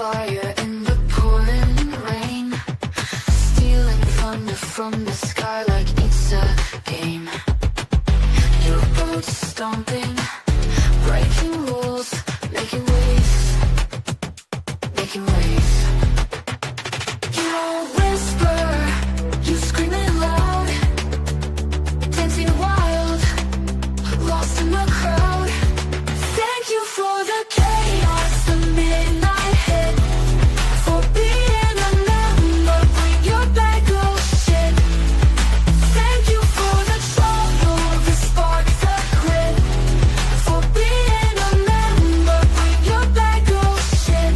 fire in the pouring rain, stealing thunder from the sky like it's a game. Your boat's stomping, breaking rules, making waves, making waves. You don't whisper, you scream it loud, dancing wild, lost in the crowd. Thank you for the chaos, the midnight hit, for being a member, bring your bag of shit. Thank you for the trouble, the spark, the grit, for being a member, bring your bag of shit.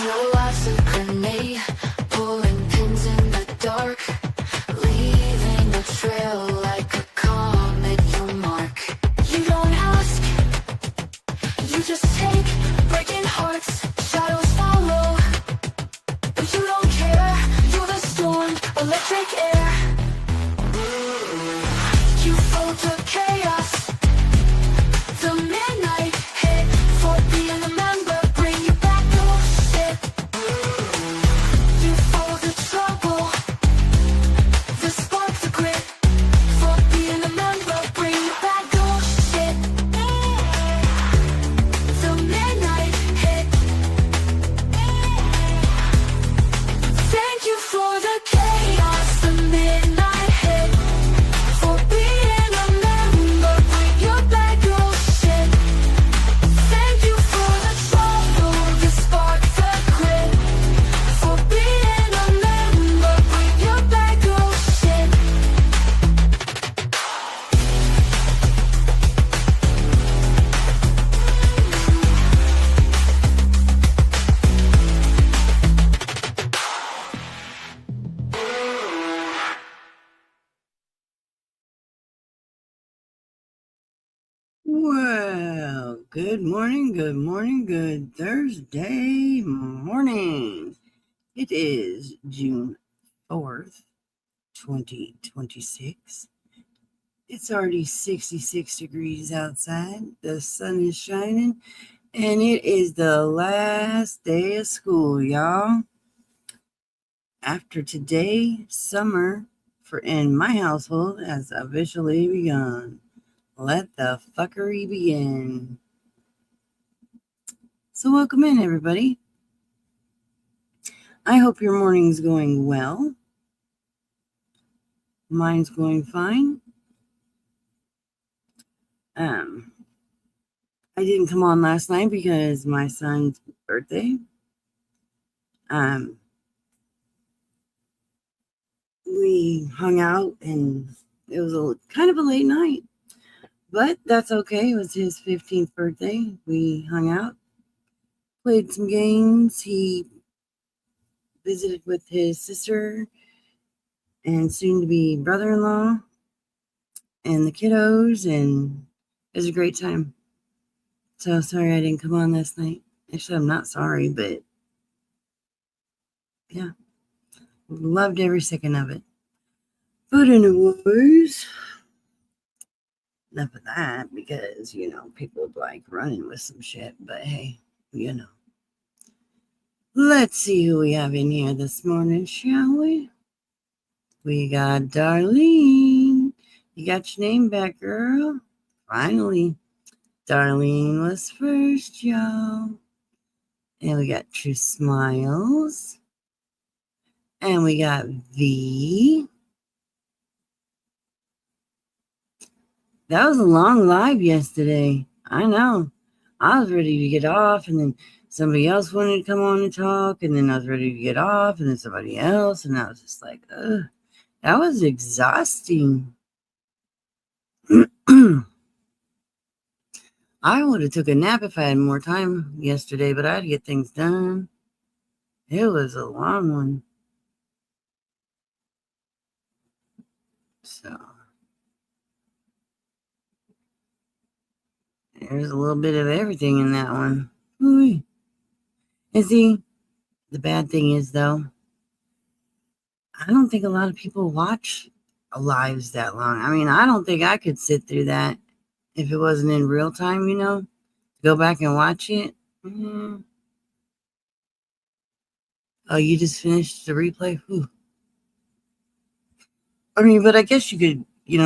No life's a grenade, pulling pins in the dark, leaving a trail like a comet you mark. You don't ask, you just take, breaking hearts, shadows follow, but you don't care. You're the storm, electric air. You fought the chaos, the midnight hit, for being a member, bring you back your shit. You fought the trouble, the spark, the grit, for being a member, bring you back your shit. The midnight hit. Thank you for the chaos, the midnight hit, for being a member, bring your back your shit. Thank you for the trouble, the spark, the grit, for being a member, bring your back your shit. Well, good morning, good Thursday morning. It is June 4th, 2026. It's already 66 degrees outside. The sun is shining, and it is the last day of school, y'all. After today, summer in my household has officially begun. Let the fuckery begin. So welcome in, everybody. I hope your morning's going well. Mine's going fine. I didn't come on last night because my son's birthday. We hung out and it was kind of a late night. But that's okay. It was his 15th birthday. We hung out, played some games. He visited with his sister and soon-to-be brother-in-law and the kiddos, and it was a great time. So sorry I didn't come on last night. Actually, I'm not sorry, but yeah, loved every second of it. But anyways, enough of that, because, people like running with some shit, but hey, Let's see who we have in here this morning, shall we? We got Darlene. You got your name back, girl. Finally. Darlene was first, y'all. And we got True Smiles. And we got V. That was a long live yesterday. I know. I was ready to get off, and then somebody else wanted to come on and talk, and then I was ready to get off, and then somebody else, and I was just like, ugh. That was exhausting. I would have took a nap if I had more time yesterday, but I had to get things done. It was a long one. So there's a little bit of everything in that one. Ooh. And see, the bad thing is, though, I don't think a lot of people watch lives that long. I mean, I don't think I could sit through that if it wasn't in real time, Go back and watch it. Oh, you just finished the replay? Whew. I mean, but I guess you could,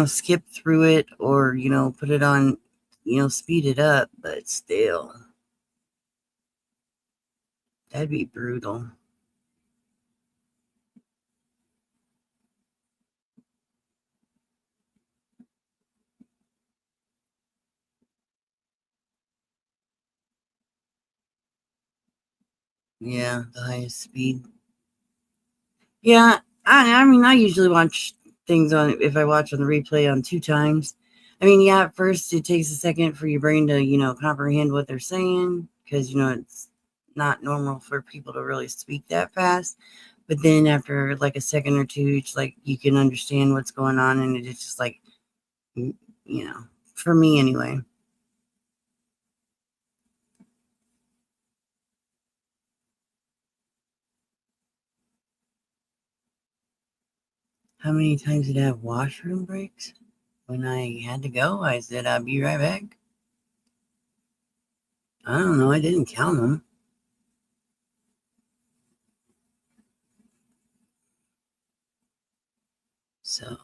skip through it or, put it on, speed it up, but still, that'd be brutal. Yeah, the highest speed. Yeah, I mean, I usually watch things on, if I watch on the replay on 2 times. I mean, yeah, at first it takes a second for your brain to, comprehend what they're saying because, it's not normal for people to really speak that fast. But then after like a second or two, it's like you can understand what's going on. And it's just like, for me anyway. How many times did I have washroom breaks? When I had to go, I said I'd be right back. I don't know. I didn't count them. So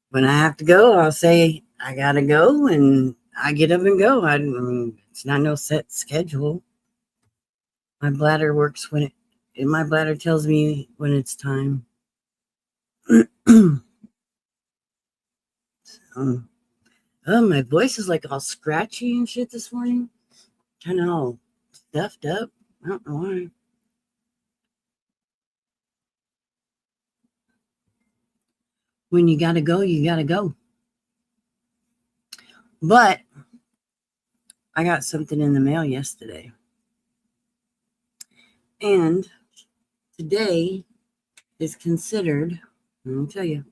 when I have to go, I'll say I gotta go, and I get up and go. I mean, it's not no set schedule. My bladder works when my bladder tells me when it's time. So, oh, my voice is like all scratchy and shit this morning. Kind of all stuffed up. I don't know why. When you gotta go, you gotta go. But I got something in the mail yesterday. And today is considered, let me tell you,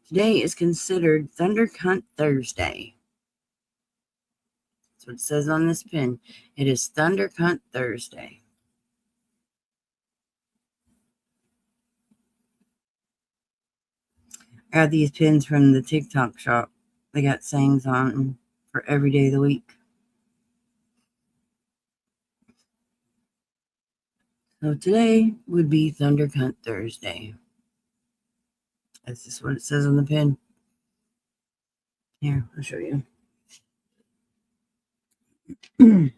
today is considered Thunder Cunt Thursday. That's what it says on this pin. It is Thunder Cunt Thursday. I got these pins from the TikTok shop. They got sayings on them for every day of the week. So today would be Thunder Cunt Thursday. That's just what it says on the pin. Here, I'll show you. Bum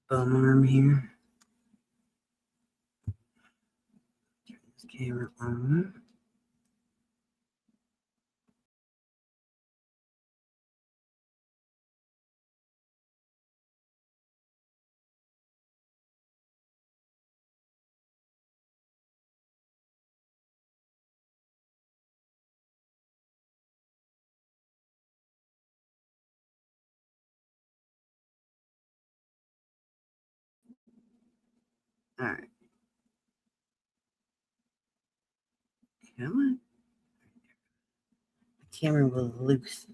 arm here. Turn this camera on. All right. Come on. The camera was loose.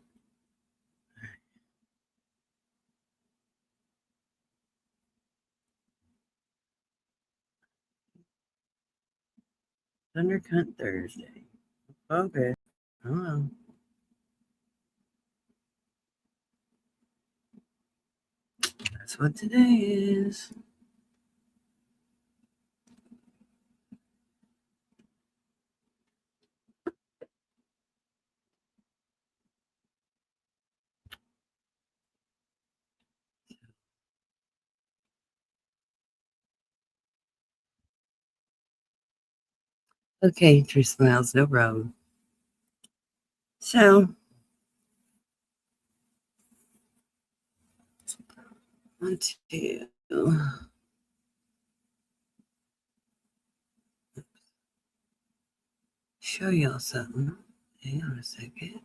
Thunder Cunt Thursday. Okay. Oh well. That's what today is. Okay, True Smiles, no problem. So, I want to show y'all something. Hang on a second.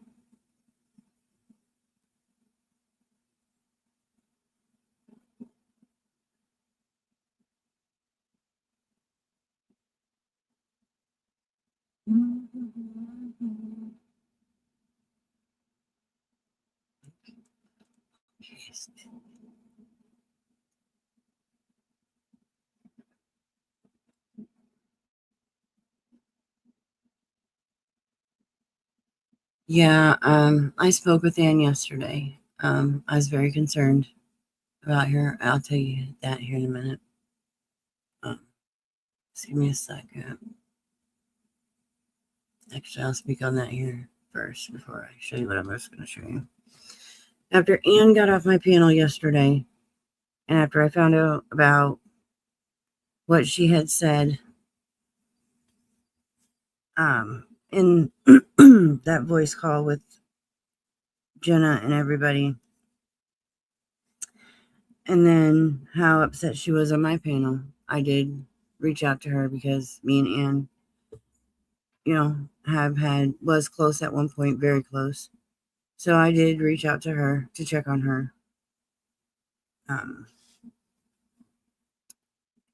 Yeah, I spoke with Ann yesterday. I was very concerned about her. I'll tell you that here in a minute. Just give me a second. Actually, I'll speak on that here first before I show you what I'm just going to show you. After Ann got off my panel yesterday, and after I found out about what she had said in that voice call with Jenna and everybody, and then how upset she was on my panel, I did reach out to her because me and Ann, was close at one point, very close. So I did reach out to her to check on her.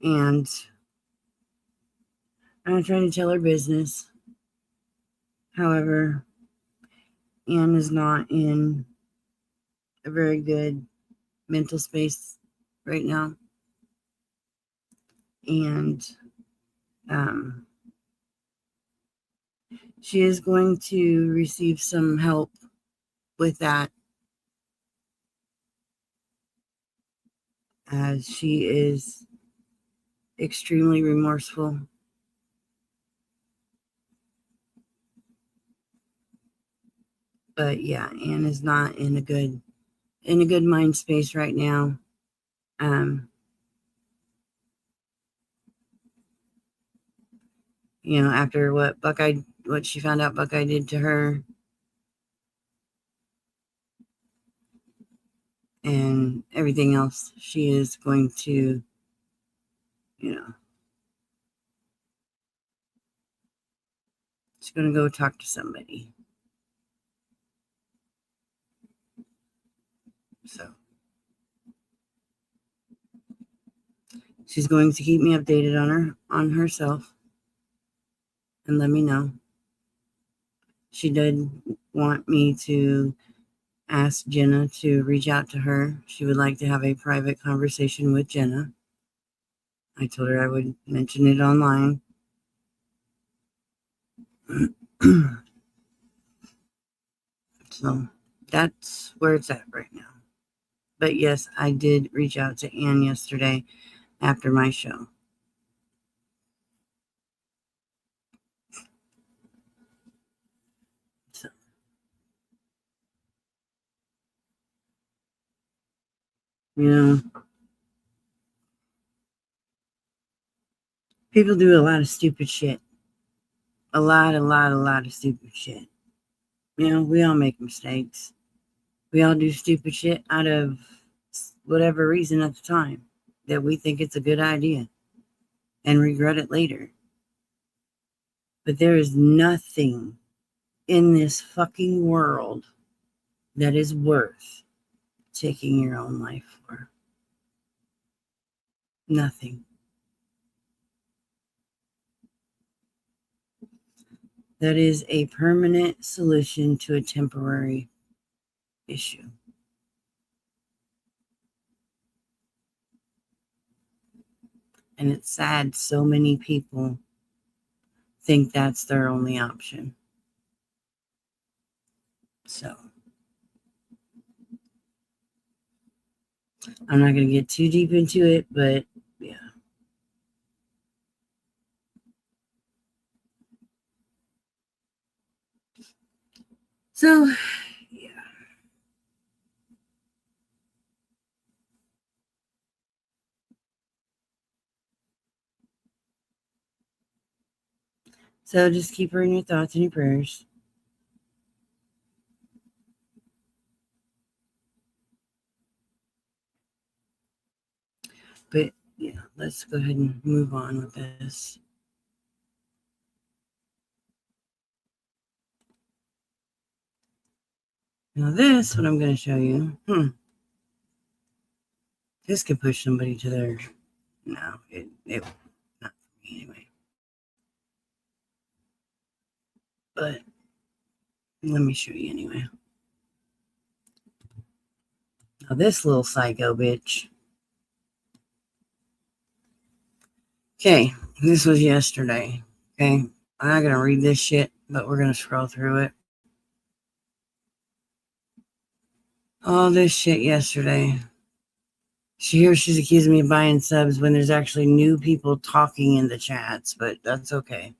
And I'm trying to tell her business. However, Ann is not in a very good mental space right now. And she is going to receive some help with that, as she is extremely remorseful. But yeah, Ann is not in a good mind space right now. After what she found out Buckeye did to her, and everything else, she is going to, she's going to go talk to somebody. So she's going to keep me updated on herself and let me know. She did want me to ask Jenna to reach out to her. She would like to have a private conversation with Jenna. I told her I would mention it online. So that's where it's at right now. But yes, I did reach out to Ann yesterday after my show. So, people do a lot of stupid shit. A lot of stupid shit. We all make mistakes. We all do stupid shit out of whatever reason at the time that we think it's a good idea and regret it later. But there is nothing in this fucking world that is worth taking your own life for. Nothing. That is a permanent solution to a temporary issue. And it's sad so many people think that's their only option. So I'm not going to get too deep into it, but yeah. So, yeah. So just keep her in your thoughts and your prayers. But yeah, let's go ahead and move on with this. Now this, what I'm going to show you, this could push somebody to their, no, it not for me anyway. But let me show you anyway. Now this little psycho bitch. Okay, this was yesterday. Okay, I'm not going to read this shit, but we're going to scroll through it. All this shit yesterday. She's accusing me of buying subs when there's actually new people talking in the chats, but that's okay.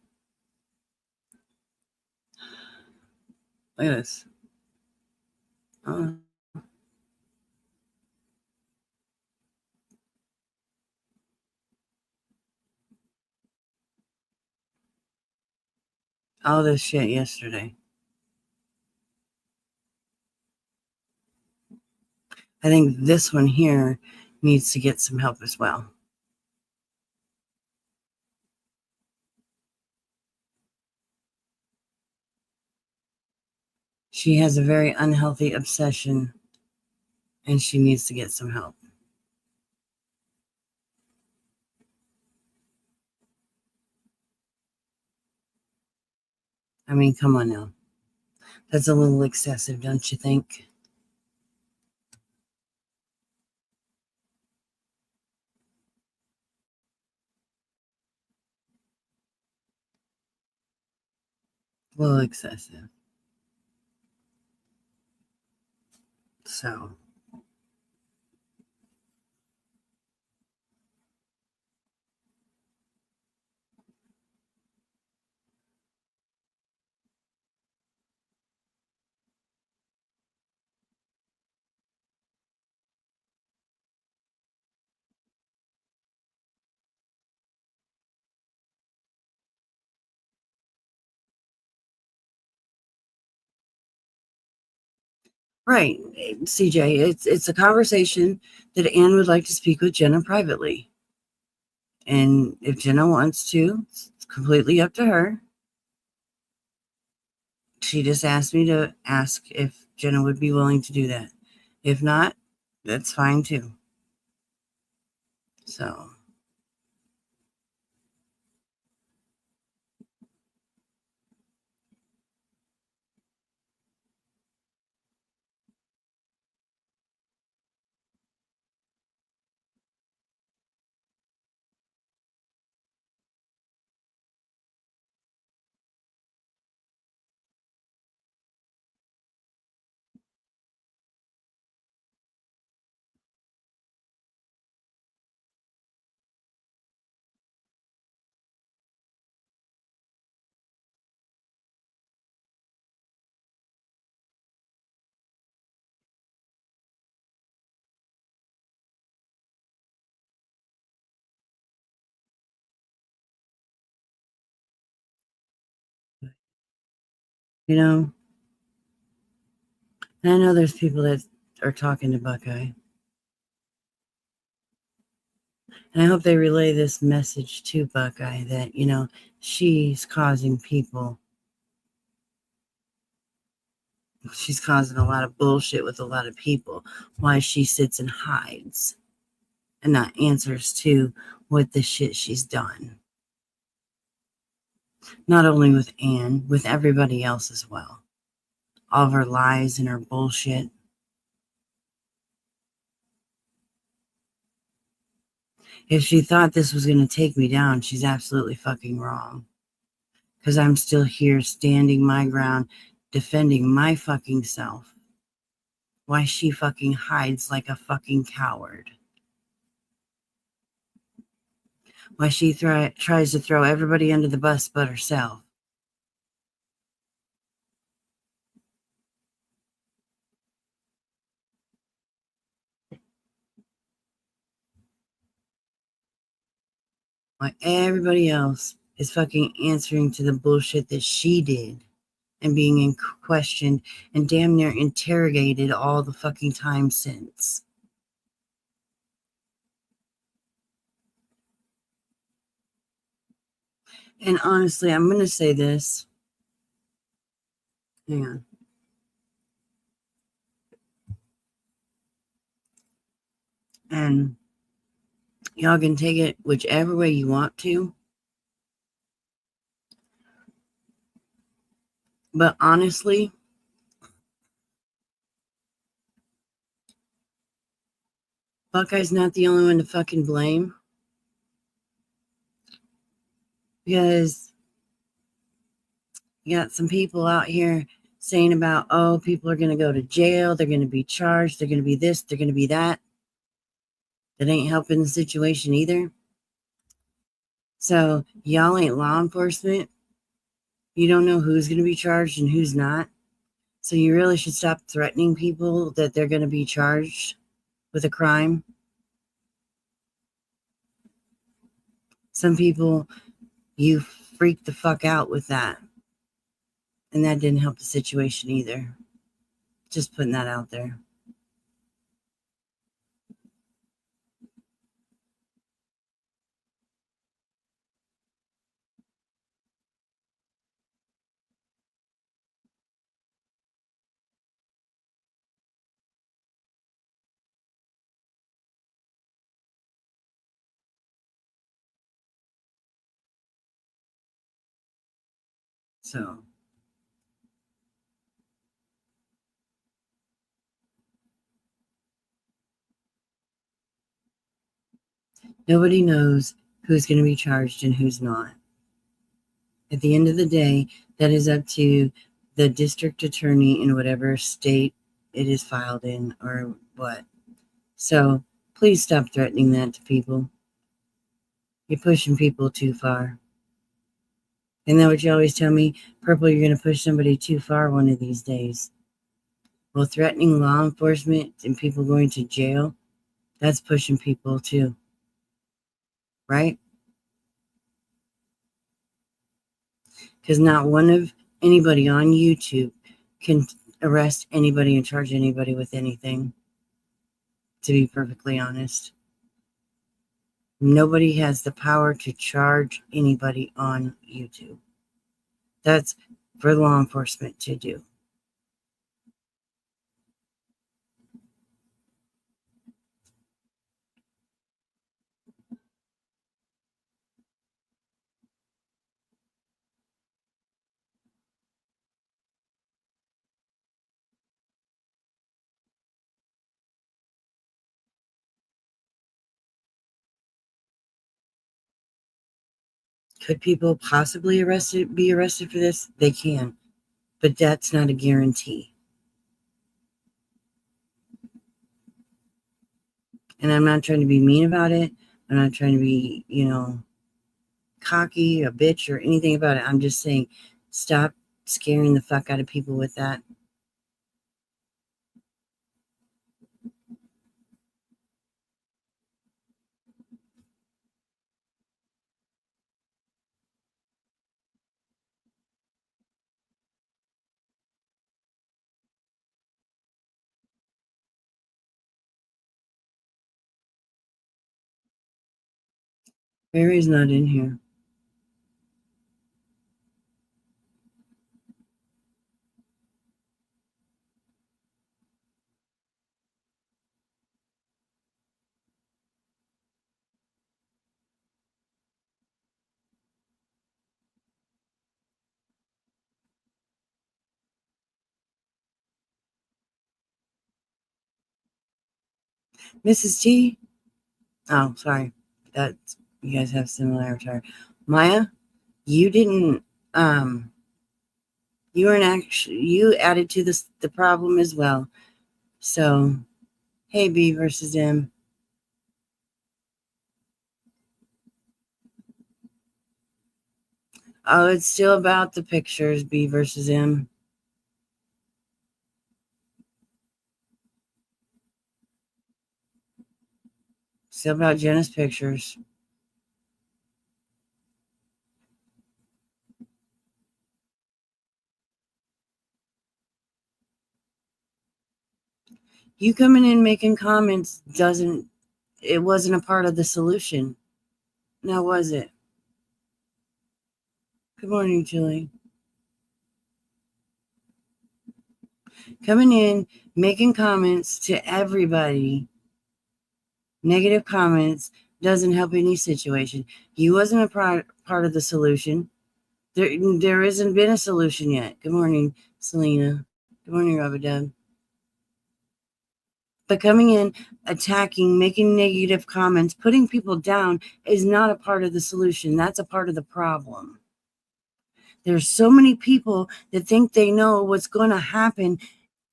Look at this. Oh. All this shit yesterday. I think this one here needs to get some help as well. She has a very unhealthy obsession and she needs to get some help. I mean, come on now. That's a little excessive, don't you think? A little excessive. So, right, CJ, it's a conversation that Anne would like to speak with Jenna privately. And if Jenna wants to, it's completely up to her. She just asked me to ask if Jenna would be willing to do that. If not, that's fine too. So, you know, and I know there's people that are talking to Buckeye. And I hope they relay this message to Buckeye that, she's causing people. She's causing a lot of bullshit with a lot of people. Why she sits and hides and not answers to what the shit she's done. Not only with Anne, with everybody else as well. All of her lies and her bullshit. If she thought this was going to take me down, she's absolutely fucking wrong. Because I'm still here standing my ground, defending my fucking self. Why she fucking hides like a fucking coward. Why she tries to throw everybody under the bus but herself. Why everybody else is fucking answering to the bullshit that she did and being questioned and damn near interrogated all the fucking time since. And honestly, I'm going to say this. Hang on. And y'all can take it whichever way you want to. But honestly, Buckeye's not the only one to fucking blame. Because you got some people out here saying about, oh, people are going to go to jail, they're going to be charged, they're going to be this, they're going to be that. That ain't helping the situation either. So y'all ain't law enforcement. You don't know who's going to be charged and who's not. So you really should stop threatening people that they're going to be charged with a crime. Some people, you freak the fuck out with that. And that didn't help the situation either. Just putting that out there. So nobody knows who's going to be charged and who's not. At the end of the day, that is up to the district attorney in whatever state it is filed in or what. So please stop threatening that to people. You're pushing people too far. Isn't that what you always tell me? Purple, you're going to push somebody too far one of these days. Well, threatening law enforcement and people going to jail, that's pushing people too. Right? Because not one of anybody on YouTube can arrest anybody and charge anybody with anything, to be perfectly honest. Nobody has the power to charge anybody on YouTube. That's for law enforcement to do. Could people possibly be arrested for this? They can, but that's not a guarantee. And I'm not trying to be mean about it. I'm not trying to be, cocky, a bitch, or anything about it. I'm just saying, stop scaring the fuck out of people with that. Mary's not in here. Mrs. T? Oh, sorry. That's you guys have similar attire. Maya, you didn't you weren't actually you added to the problem as well. So hey, B versus M. Oh, it's still about the pictures, B versus M. Still about Jenna's pictures. You coming in making comments it wasn't a part of the solution. Now was it? Good morning, Julie. Coming in, making comments to everybody, negative comments, doesn't help any situation. You wasn't a part of the solution. There hasn't been a solution yet. Good morning, Selena. Good morning, Rabadab. But coming in, attacking, making negative comments, putting people down is not a part of the solution. That's a part of the problem. There's so many people that think they know what's going to happen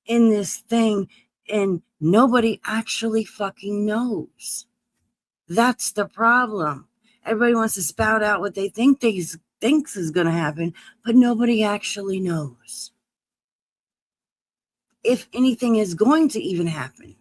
in this thing, and nobody actually fucking knows. That's the problem. Everybody wants to spout out what they think thinks is going to happen, but nobody actually knows if anything is going to even happen.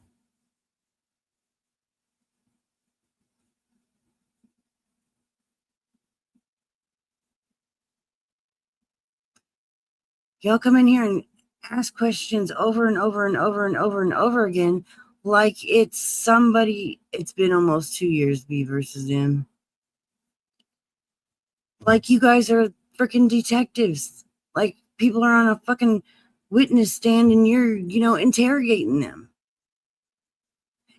Y'all come in here and ask questions over and over and over and over and over again, like it's somebody. It's been almost 2 years, me versus them. Like you guys are freaking detectives. Like people are on a fucking witness stand and you're, interrogating them.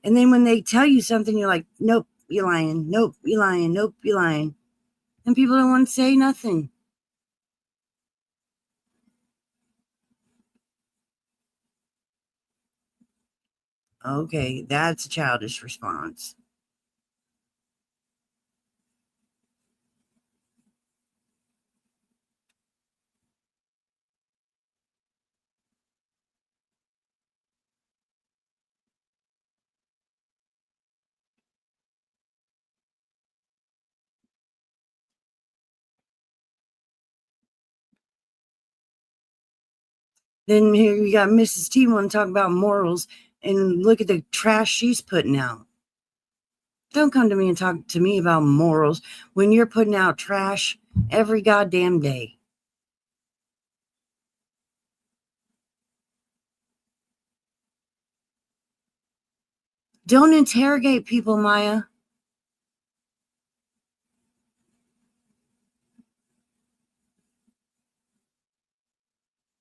And then when they tell you something, you're like, nope, you're lying. Nope, you're lying. Nope, you're lying. And people don't want to say nothing. Okay, that's a childish response. Then here you got Mrs. T want to talk about morals, and look at the trash she's putting out. Don't come to me and talk to me about morals when you're putting out trash every goddamn day. Don't interrogate people, Maya.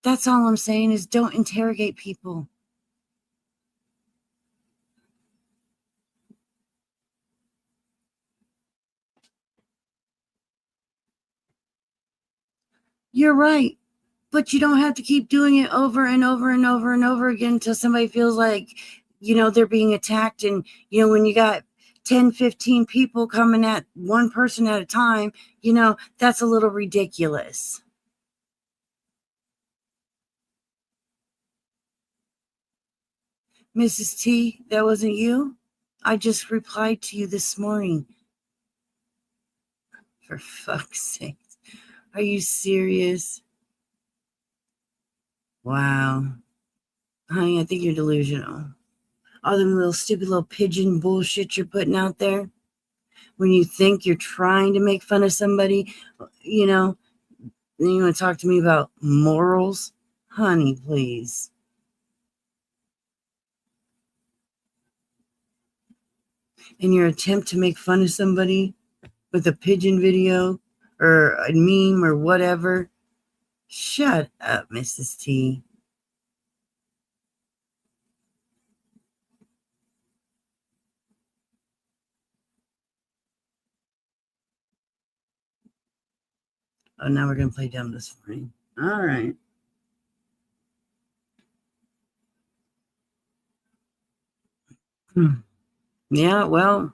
That's all I'm saying is don't interrogate people. You're right. But you don't have to keep doing it over and over and over and over again until somebody feels like, they're being attacked. And, when you got 10, 15 people coming at one person at a time, that's a little ridiculous. Mrs. T, that wasn't you? I just replied to you this morning. For fuck's sake. Are you serious? Wow. Honey, I think you're delusional. All them little stupid little pigeon bullshit you're putting out there. When you think you're trying to make fun of somebody, then you want to talk to me about morals? Honey, please. In your attempt to make fun of somebody with a pigeon video or a meme or whatever, shut up, Mrs. T. Oh, now we're going to play dumb this morning. All right. Yeah, well,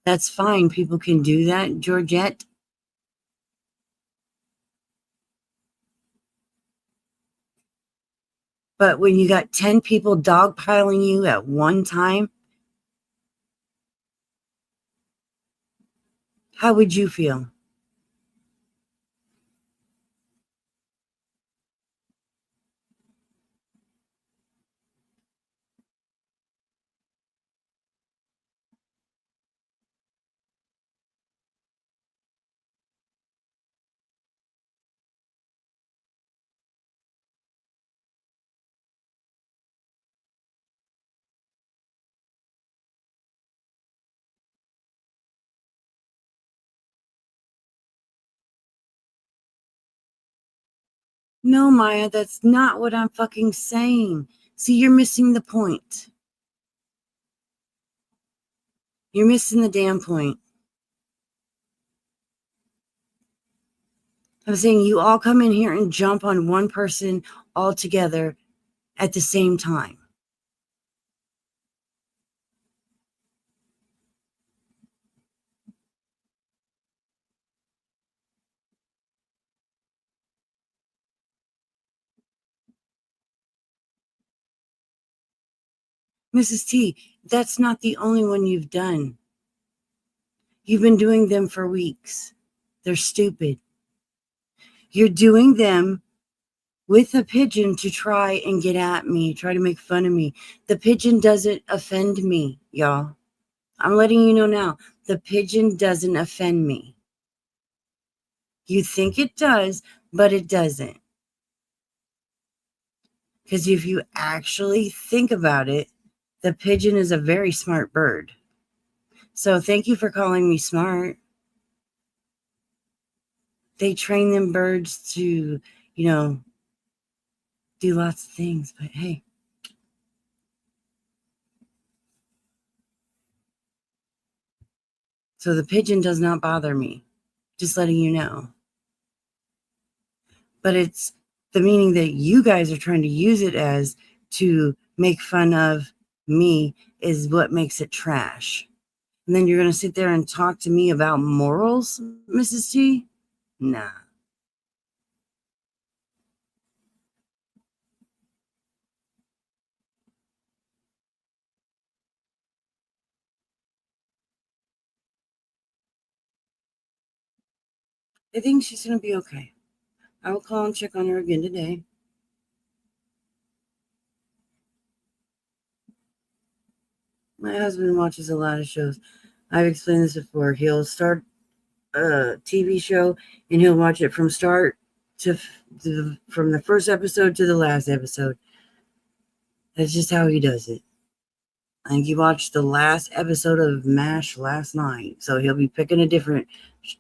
that's fine. People can do that, Georgette. But when you got 10 people dogpiling you at one time, how would you feel? No, Maya, that's not what I'm fucking saying. See, you're missing the point. You're missing the damn point. I'm saying you all come in here and jump on one person all together at the same time. Mrs. T, that's not the only one you've done. You've been doing them for weeks. They're stupid. You're doing them with a pigeon to try and get at me, try to make fun of me. The pigeon doesn't offend me, y'all. I'm letting you know now. The pigeon doesn't offend me. You think it does, but it doesn't. Because if you actually think about it, the pigeon is a very smart bird. So thank you for calling me smart. They train them birds to, do lots of things, but hey. So the pigeon does not bother me. Just letting you know. But it's the meaning that you guys are trying to use it as to make fun of me is what makes it trash. And then you're going to sit there and talk to me about morals, Mrs. T? Nah. I think she's going to be okay. I will call and check on her again today. My husband watches a lot of shows. I've explained this before. He'll start a TV show and he'll watch it from start to from the first episode to the last episode. That's just how he does it. I think he watched the last episode of MASH last night. So he'll be picking a different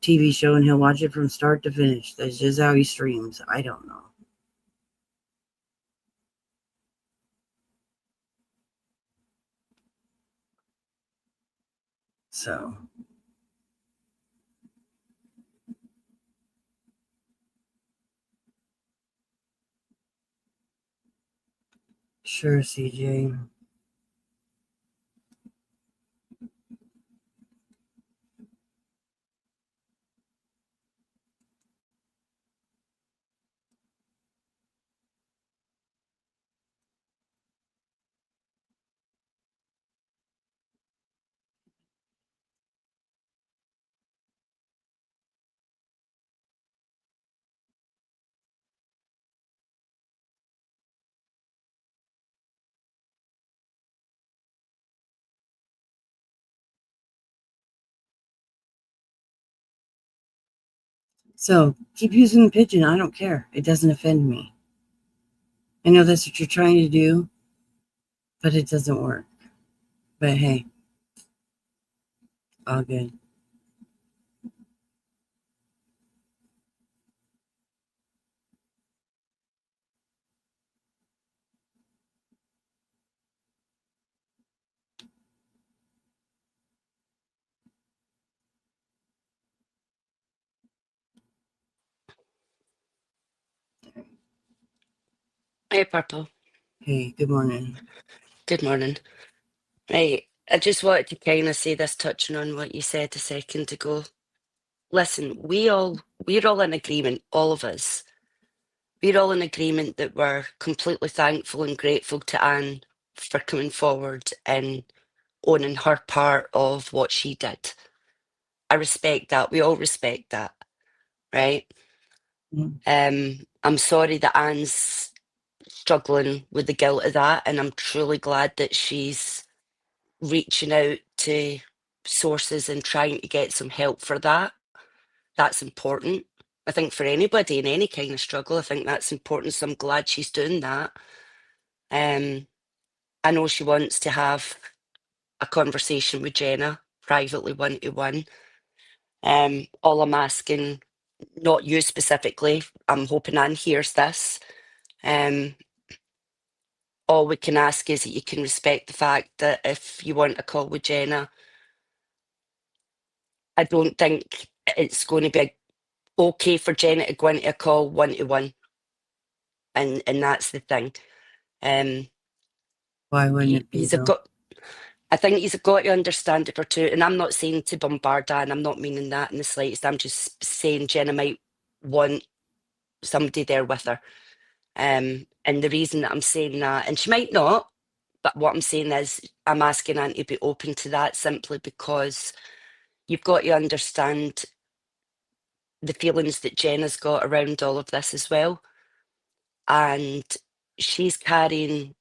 TV show and he'll watch it from start to finish. That's just how he streams. I don't know. So. Sure, CJ. So keep using the pigeon. I don't care. It doesn't offend me. I know that's what you're trying to do, but it doesn't work. But hey, all good. Hey, Purple. Hey, good morning. Good morning. Right, I just wanted to kind of say this, touching on what you said a second ago. Listen, we're all in agreement, all of us. We're all in agreement that we're completely thankful and grateful to Anne for coming forward and owning her part of what she did. I respect that. We all respect that, right? I'm sorry that Anne's struggling with the guilt of that, and I'm truly glad that she's reaching out to sources and trying to get some help for that. That's important. I think for anybody in any kind of struggle, I think that's important. So I'm glad she's doing that. I know she wants to have a conversation with Jenna privately, one-to-one. All I'm asking, not you specifically, I'm hoping Anne hears this. All we can ask is that you can respect the fact that if you want a call with Jenna, I don't think it's going to be okay for Jenna to go into a call one-to-one. And that's the thing. Why wouldn't it be though? I think he's got to understand it for two. And I'm not saying to bombard Anne, I'm not meaning that in the slightest. I'm just saying Jenna might want somebody there with her. And the reason that I'm saying that, and she might not, But what I'm saying is, I'm asking Anne to be open to that simply because you've got to understand the feelings that Jenna's got around all of this as well. And she's carrying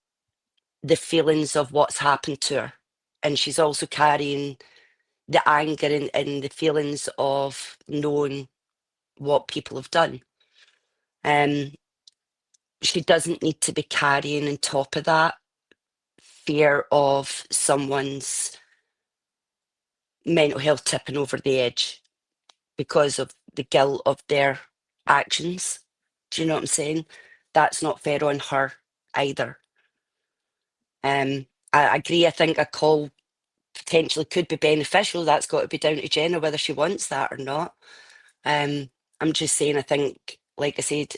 the feelings of what's happened to her. And she's also carrying the anger and the feelings of knowing what people have done. She doesn't need to be carrying on top of that fear of someone's mental health tipping over the edge because of the guilt of their actions. Do you know what I'm saying? That's not fair on her either. I agree. I think a call potentially could be beneficial. That's got to be down to Jenna whether she wants that or not. I'm just saying, I think, like I said,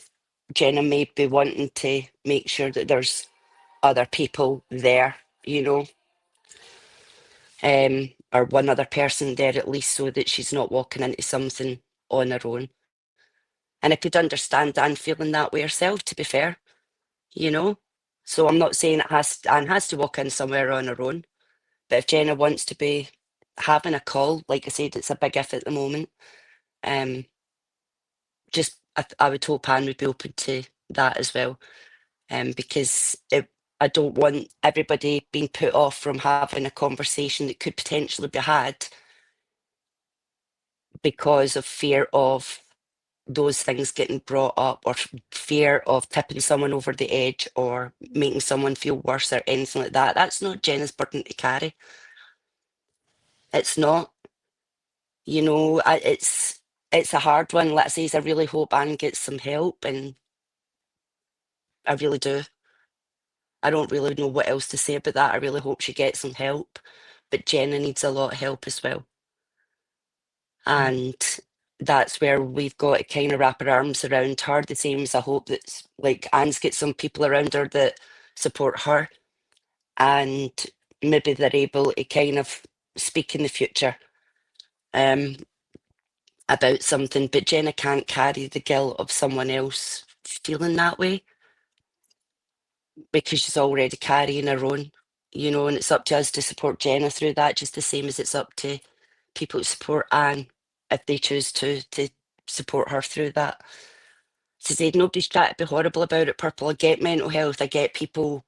Jenna may be wanting to make sure that there's other people there, you know, or one other person there at least, so that she's not walking into something on her own. And I could understand Anne feeling that way herself, to be fair, you know. So I'm not saying Anne has to walk in somewhere on her own, but if Jenna wants to be having a call, like I said, it's a big if at the moment. Just I would hope Anne would be open to that as well, because I don't want everybody being put off from having a conversation that could potentially be had because of fear of those things getting brought up, or fear of tipping someone over the edge or making someone feel worse or anything like that. That's not Jenna's burden to carry. It's not. You know, it's a hard one. Let's say, I really hope Anne gets some help, and I really do. I don't really know what else to say about that. I really hope she gets some help, but Jenna needs a lot of help as well. And that's where we've got to kind of wrap our arms around her, the same as I hope that, like, Anne's got some people around her that support her, and maybe they're able to kind of speak in the future about something. But Jenna can't carry the guilt of someone else feeling that way, because she's already carrying her own, you know, and it's up to us to support Jenna through that, just the same as it's up to people to support Anne if they choose to support her through that. As I said, nobody's trying to be horrible about it, Purple. I get mental health. I get people.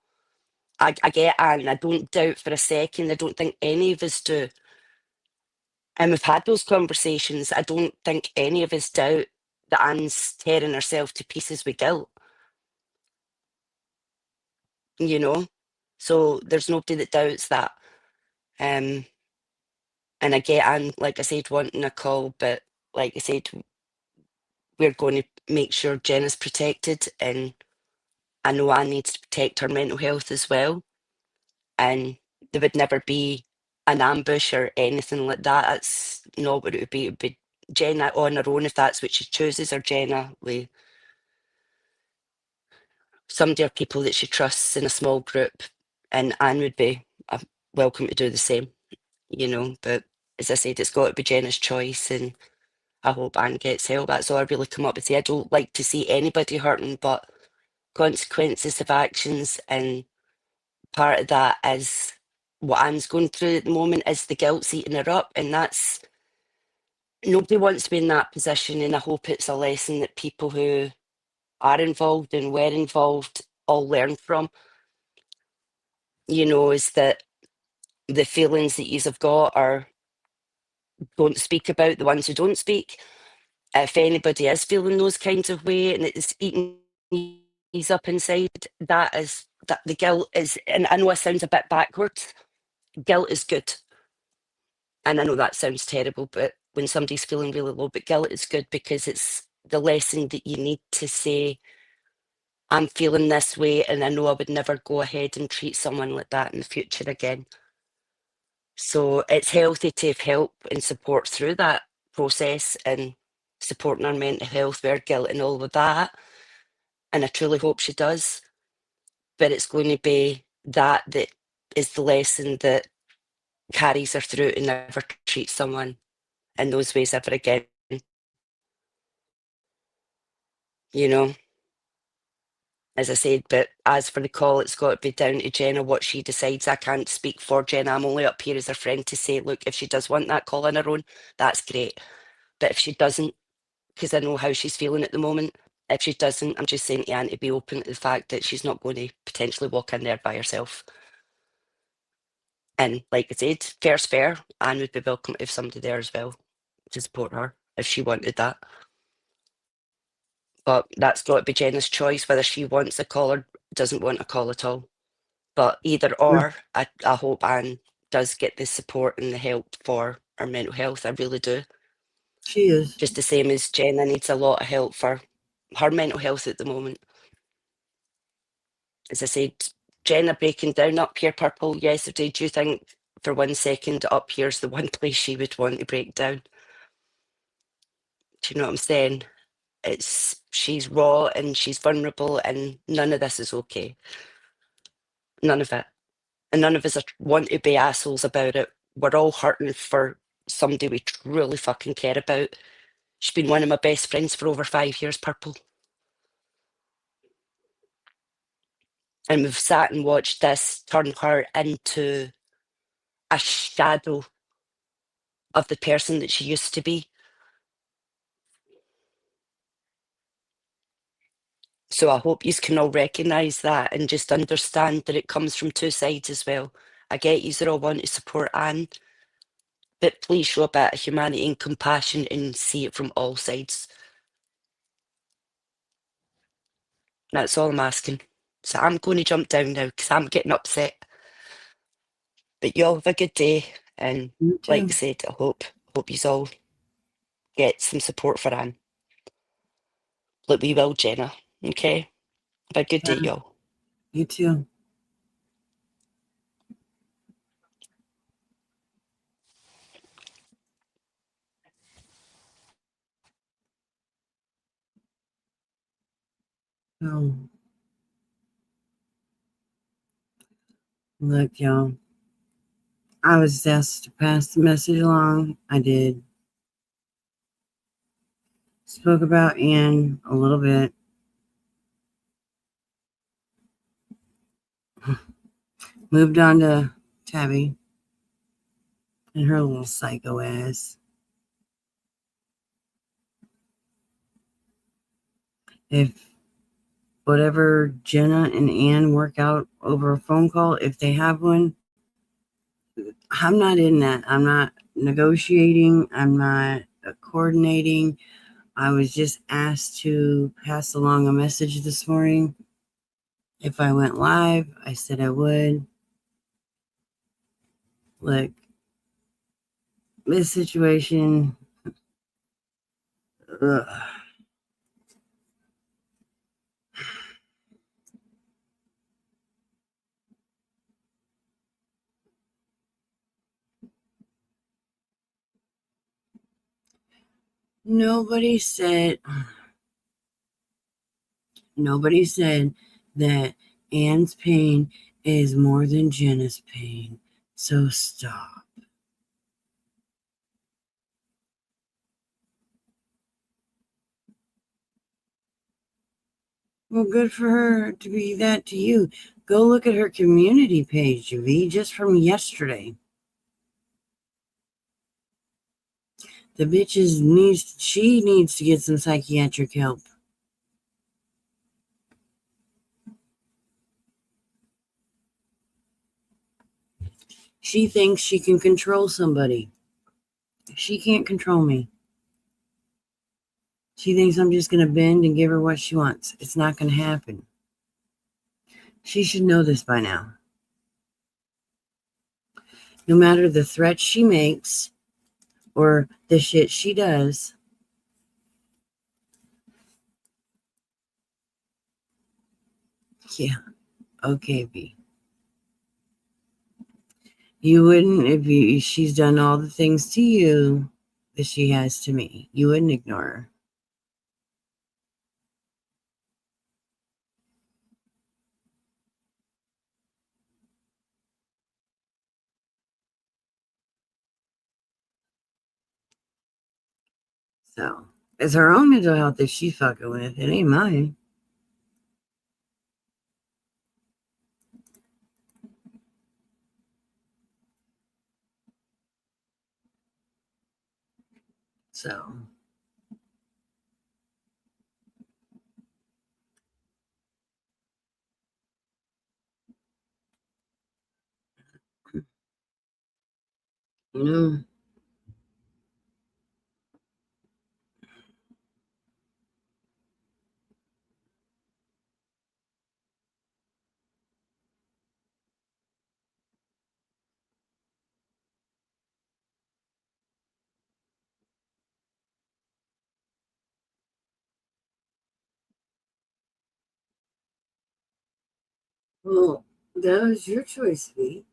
I get Anne. I don't doubt for a second. I don't think any of us do. And we've had those conversations. I don't think any of us doubt that Anne's tearing herself to pieces with guilt, you know? So there's nobody that doubts that. And I get Anne, like I said, wanting a call, but like I said, we're going to make sure Jenna's protected, and I know Anne needs to protect her mental health as well. And there would never be an ambush or anything like that. That's not what it would be. It would be Jenna on her own if that's what she chooses, or Jenna with somebody or people that she trusts in a small group. And Anne would be welcome to do the same, you know. But as I said, it's got to be Jenna's choice, and I hope Anne gets help. That's all I really come up with. I don't like to see anybody hurting, but consequences of actions, and part of that is what Anne's going through at the moment, is the guilt's eating her up, and that's, nobody wants to be in that position. And I hope it's a lesson that people who are involved and were involved all learn from, you know, is that the feelings that you've got are, don't speak about the ones who don't speak. If anybody is feeling those kinds of way and it's eating he's up inside, that is, that the guilt is, and I know it sounds a bit backwards, guilt is good. And I know that sounds terrible, but when somebody's feeling really low, but guilt is good, because it's the lesson that you need to say, I'm feeling this way, and I know I would never go ahead and treat someone like that in the future again. So it's healthy to have help and support through that process, and supporting our mental health, their guilt and all of that. And I truly hope she does. But it's going to be that is the lesson that carries her through, and never treat someone in those ways ever again. You know? as I said, but as for the call, it's got to be down to Jenna what she decides. I can't speak for Jenna. I'm only up here as a friend to say, look, if she does want that call on her own, that's great. But if she doesn't, because I know how she's feeling at the moment, if she doesn't, I'm just saying to Anne to be open to the fact that she's not going to potentially walk in there by herself. And like I said, fair's fair. Anne would be welcome if somebody there as well to support her if she wanted that. But that's got to be Jenna's choice whether she wants a call or doesn't want a call at all. But either or, I hope Anne does get the support and the help for her mental health. I really do. She is. Just the same as Jenna needs a lot of help for her mental health at the moment. As I said, Jenna breaking down up here, Purple, yesterday, do you think for 1 second up here's the one place she would want to break down? Do you know what I'm saying? She's raw and she's vulnerable and none of this is okay. None of it. And none of us want to be assholes about it. We're all hurting for somebody we truly fucking care about. She's been one of my best friends for over 5 years, Purple. And we've sat and watched this turn her into a shadow of the person that she used to be. So I hope you can all recognise that and just understand that it comes from two sides as well. I get you all want to support Anne, but please show a bit of humanity and compassion and see it from all sides. That's all I'm asking. So I'm going to jump down now because I'm getting upset. But you all have a good day. And You too. like I said, I hope you all get some support for Anne. Like we will, Jenna. Okay? Have a good day, y'all. You too. Oh. Look, y'all. I was asked to pass the message along. I did. Spoke about Anne a little bit. Moved on to Tabby and her little psycho ass. If whatever Jenna and Anne work out over a phone call, if they have one, I'm not in that. I'm not negotiating. I'm not coordinating. I was just asked to pass along a message this morning. If I went live, I said I would. Look, this situation, ugh. Nobody said that Anne's pain is more than Jenna's pain. So stop. Well, good for her to be that to you. Go look at her community page, V, just from yesterday. The bitch she needs to get some psychiatric help. She thinks she can control somebody. She can't control me. She thinks I'm just going to bend and give her what she wants. It's not going to happen. She should know this by now. No matter the threats she makes or the shit she does, yeah, okay, B. You wouldn't, if she's done all the things to you that she has to me, you wouldn't ignore her. So it's her own mental health that she's fucking with. It ain't mine. So you know, well, that was your choice, V.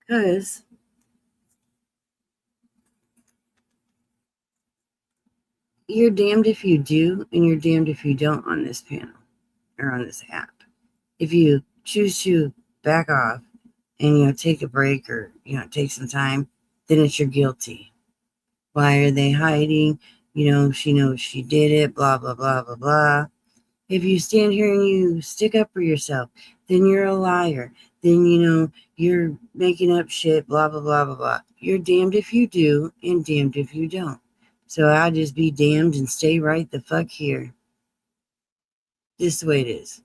Because you're damned if you do, and you're damned if you don't on this panel or on this app. If you choose to back off and take a break or take some time, then it's your guilty. Why are they hiding? She knows she did it, blah blah blah blah blah. If you stand here and you stick up for yourself, then you're a liar. Then you're making up shit, blah blah blah blah blah. You're damned if you do and damned if you don't. So I'll just be damned and stay right the fuck here. This is the way it is.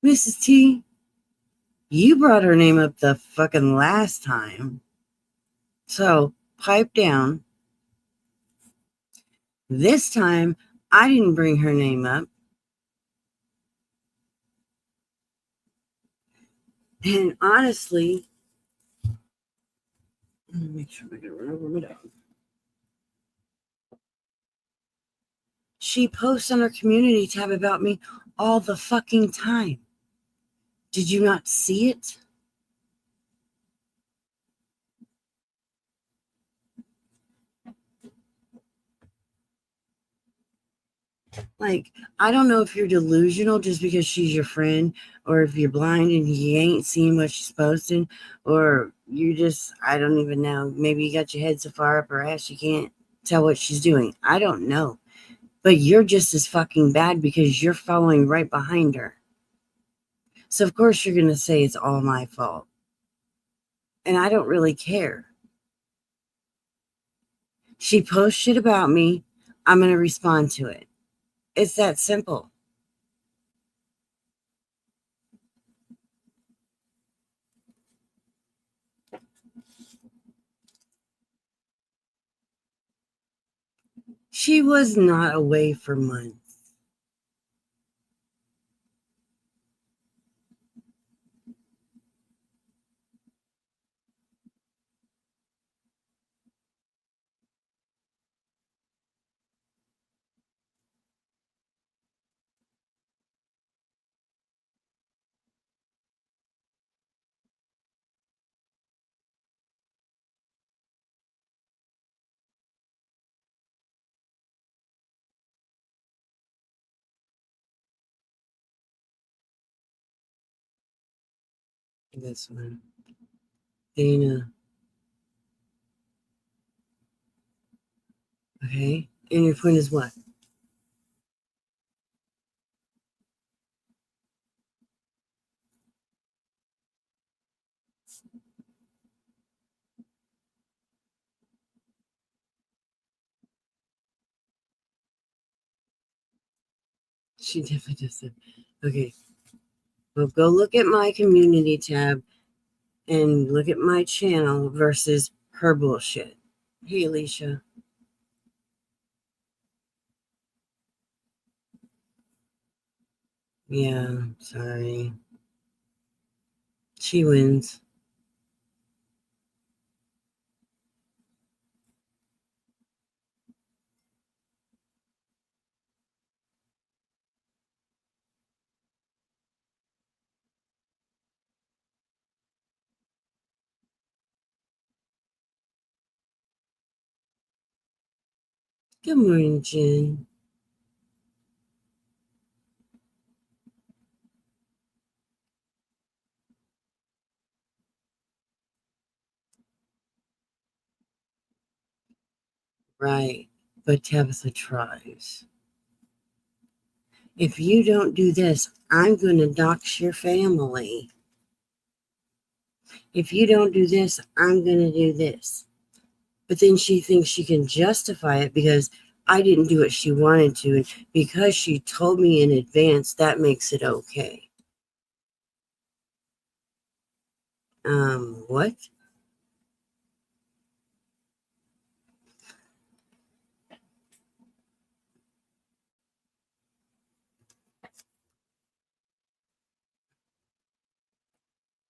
Mrs. T, you brought her name up the fucking last time. So pipe down. This time, I didn't bring her name up. And honestly, let me make sure I can run over my dog. She posts on her community tab about me all the fucking time. Did you not see it? Like, I don't know if you're delusional just because she's your friend, or if you're blind and you ain't seeing what she's posting, or you just, I don't even know. Maybe you got your head so far up her ass you can't tell what she's doing. I don't know. But you're just as fucking bad because you're following right behind her. So, of course, you're going to say it's all my fault. And I don't really care. She posts shit about me. I'm going to respond to it. It's that simple. She was not away for months. This one. Dana. Okay. And your point is what? She definitely just said, okay. Well, go look at my community tab and look at my channel versus her bullshit. Hey, Alicia. Yeah, sorry. She wins. Good morning, Jen. Right. But Tabitha tries. if you don't do this, I'm going to dox your family. If you don't do this, I'm going to do this. But then she thinks she can justify it because I didn't do what she wanted to. And because she told me in advance, that makes it okay. What?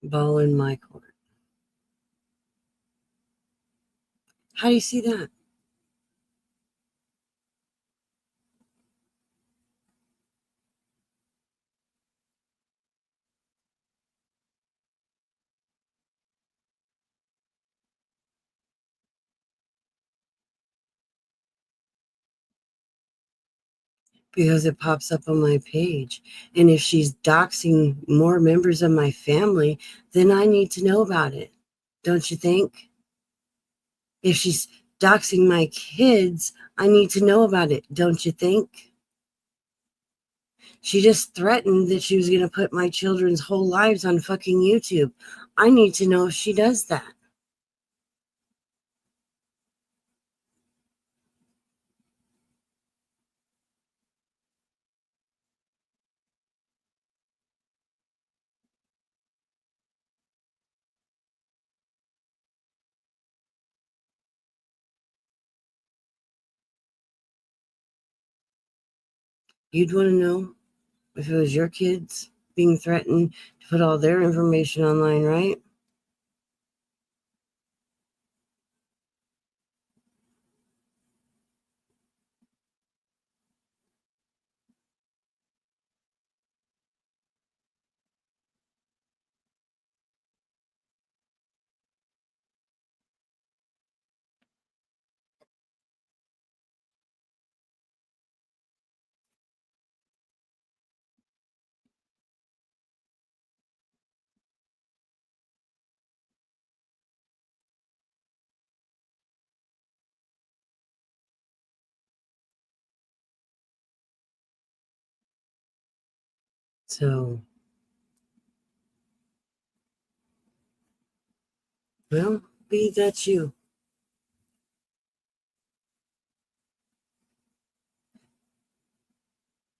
Ball in my court. How do you see that? Because it pops up on my page. And if she's doxing more members of my family, then I need to know about it. Don't you think? If she's doxing my kids, I need to know about it. Don't you think? She just threatened that she was going to put my children's whole lives on fucking YouTube. I need to know if she does that. You'd want to know if it was your kids being threatened to put all their information online, right? So, well, B, that's you.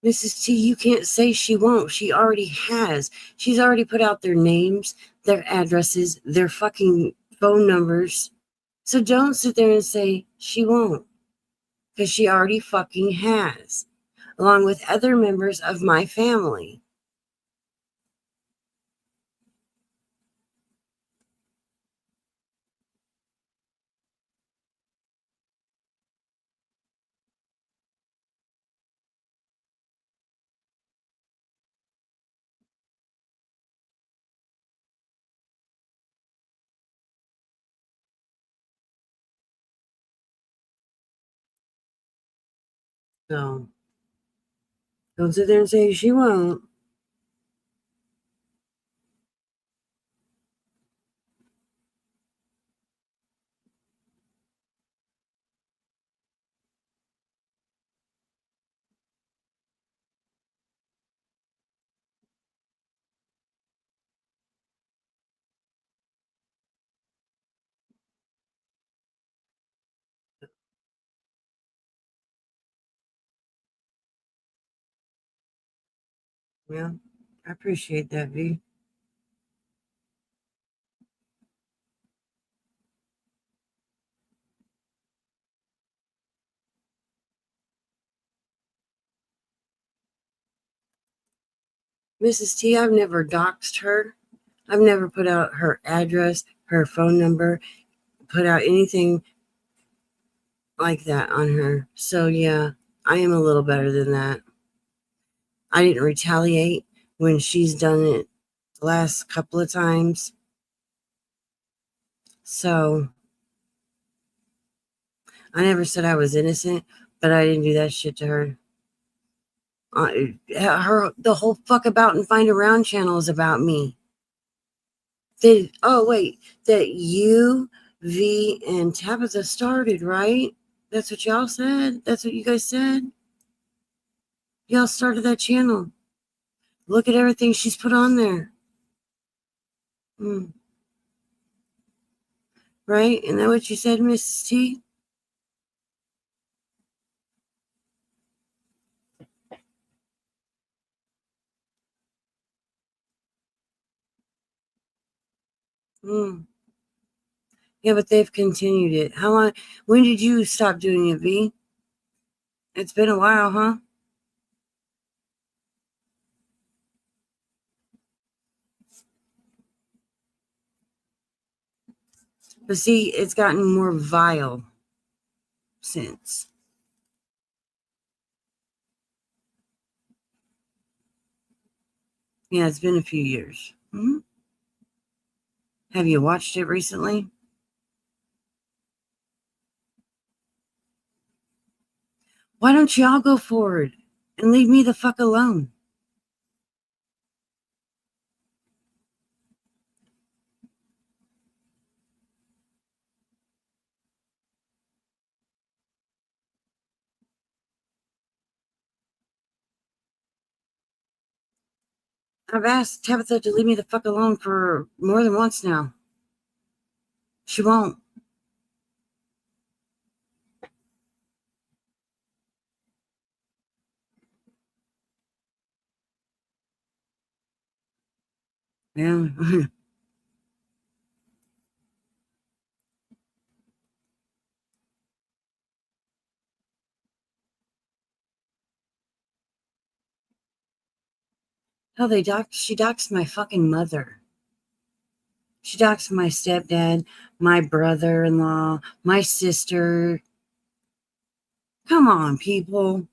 Mrs. T, you can't say she won't. She already has. She's already put out their names, their addresses, their fucking phone numbers. So don't sit there and say she won't. Because she already fucking has. Along with other members of my family. So don't sit there and say she won't. Yeah, I appreciate that, V. Mrs. T, I've never doxed her. I've never put out her address, her phone number, put out anything like that on her. So, yeah, I am a little better than that. I didn't retaliate when she's done it the last couple of times. So, I never said I was innocent, but I didn't do that shit to her. The whole fuck about and find around channel is about me. That you, V, and Tabitha started, right? That's what y'all said? That's what you guys said? Y'all started that channel. Look at everything she's put on there. Right? Isn't that what you said, Mrs. T? Yeah, but they've continued it. How long? When did you stop doing it, V? It's been a while, huh? But see, it's gotten more vile since. Yeah, it's been a few years. Have you watched it recently? Why don't y'all go forward and leave me the fuck alone? I've asked Tabitha to leave me the fuck alone for more than once now. She won't. Yeah. Hell, she doxed my fucking mother. She doxed my stepdad, my brother-in-law, my sister. Come on, people.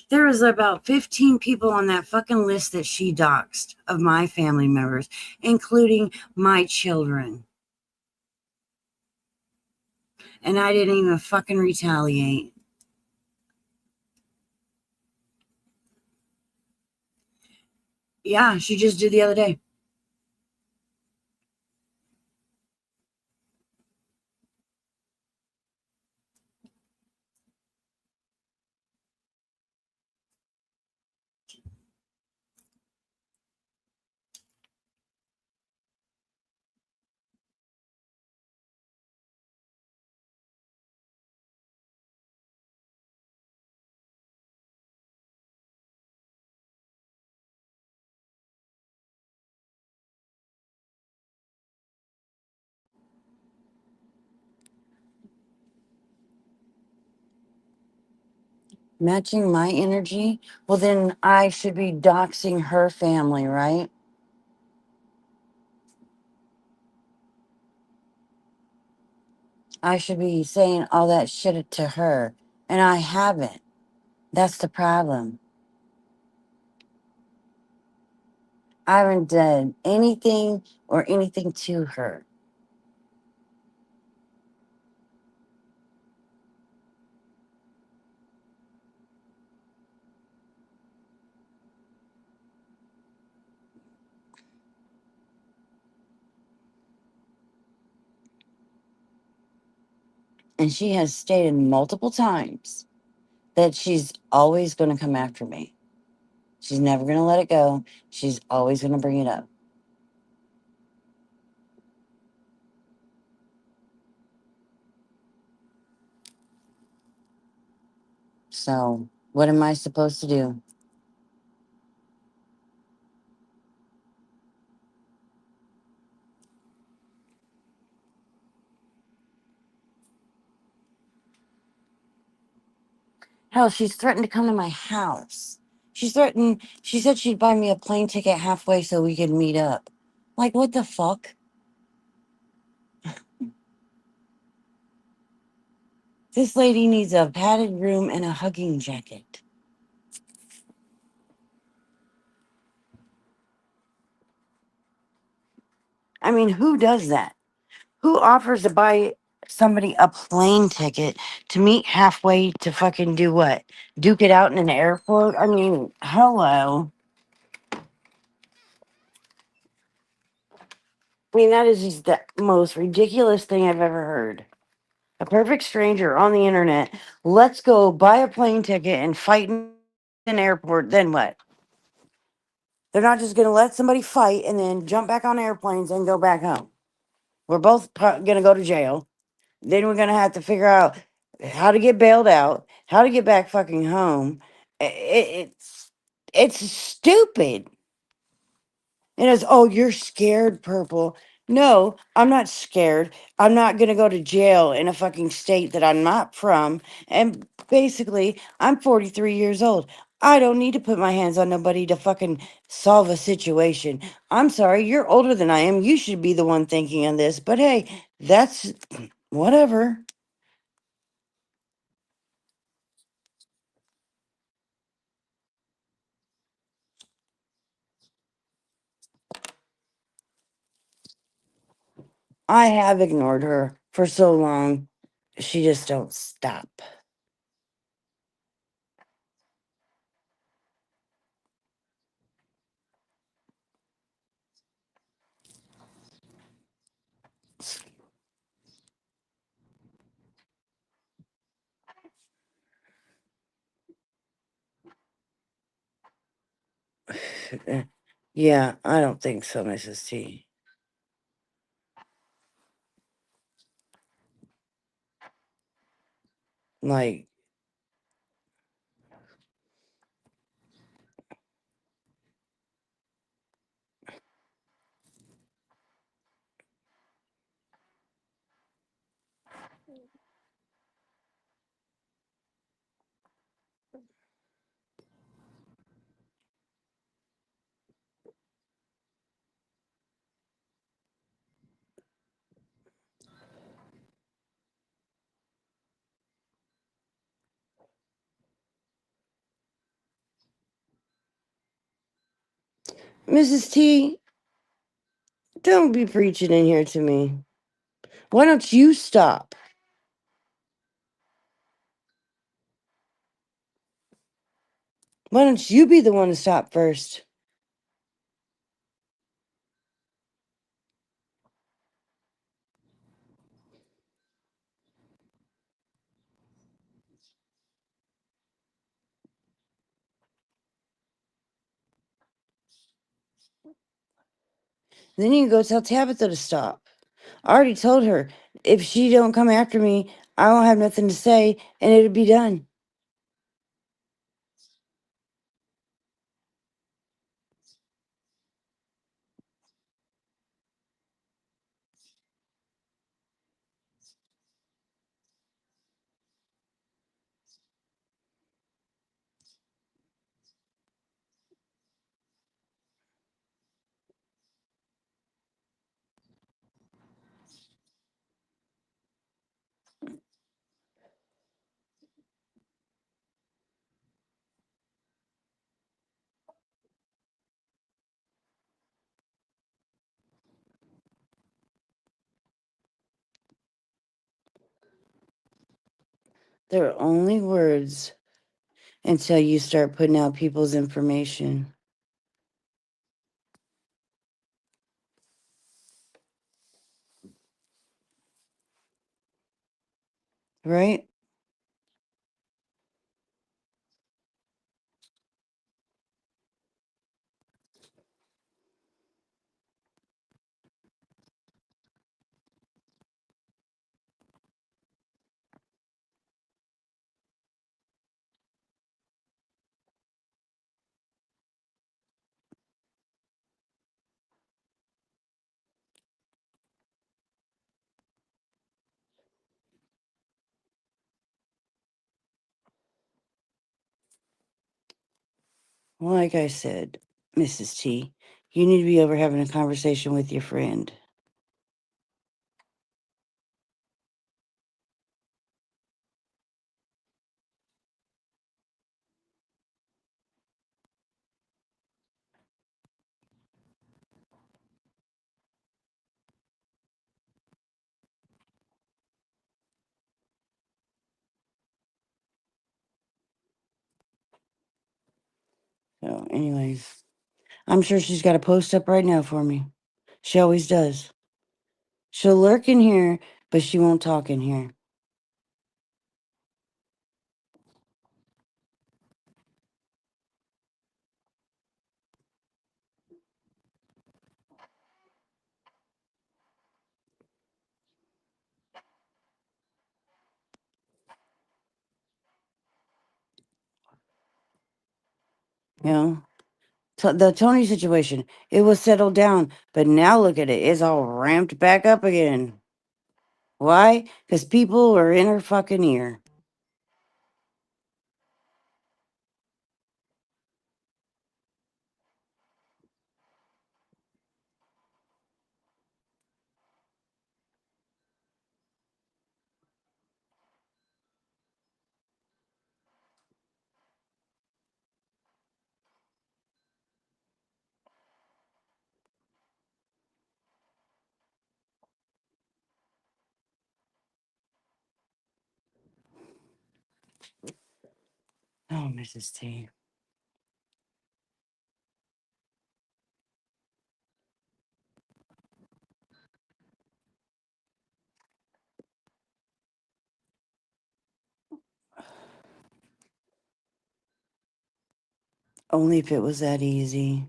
There was about 15 people on that fucking list that she doxed of my family members, including my children. And I didn't even fucking retaliate. Yeah, she just did the other day. Matching my energy? Well, then I should be doxing her family, right? I should be saying all that shit to her. And I haven't. That's the problem. I haven't done anything or anything to her. And she has stated multiple times that she's always going to come after me. She's never going to let it go. She's always going to bring it up. So, what am I supposed to do? Hell, she's threatened to come to my house. She said she'd buy me a plane ticket halfway so we could meet up. Like, what the fuck? This lady needs a padded room and a hugging jacket. I mean, who does that? Who offers to buy somebody a plane ticket to meet halfway to fucking do what? Duke it out in an airport? I mean, hello. I mean, that is just the most ridiculous thing I've ever heard. A perfect stranger on the internet. Let's go buy a plane ticket and fight in an airport. Then what? They're not just going to let somebody fight and then jump back on airplanes and go back home. We're both going to go to jail. Then we're going to have to figure out how to get bailed out, how to get back fucking home. It's stupid. And it's, oh, you're scared, Purple. No, I'm not scared. I'm not going to go to jail in a fucking state that I'm not from. And basically, I'm 43 years old. I don't need to put my hands on nobody to fucking solve a situation. I'm sorry, you're older than I am. You should be the one thinking on this. But hey, that's whatever. I have ignored her for so long. She just don't stop. Yeah, I don't think so, Mrs. T. Like, Mrs. T, don't be preaching in here to me. Why don't you stop? Why don't you be the one to stop first? Then you can go tell Tabitha to stop. I already told her if she don't come after me, I won't have nothing to say and it'll be done. They're only words until you start putting out people's information. Right? Like I said, Mrs. T, you need to be over having a conversation with your friend. So, anyways, I'm sure she's got a post up right now for me. She always does. She'll lurk in here, but she won't talk in here. You know, the Tony situation, it was settled down, but now look at it, it's all ramped back up again. Why? Because people are in her fucking ear. Oh, Mrs. T. Only if it was that easy.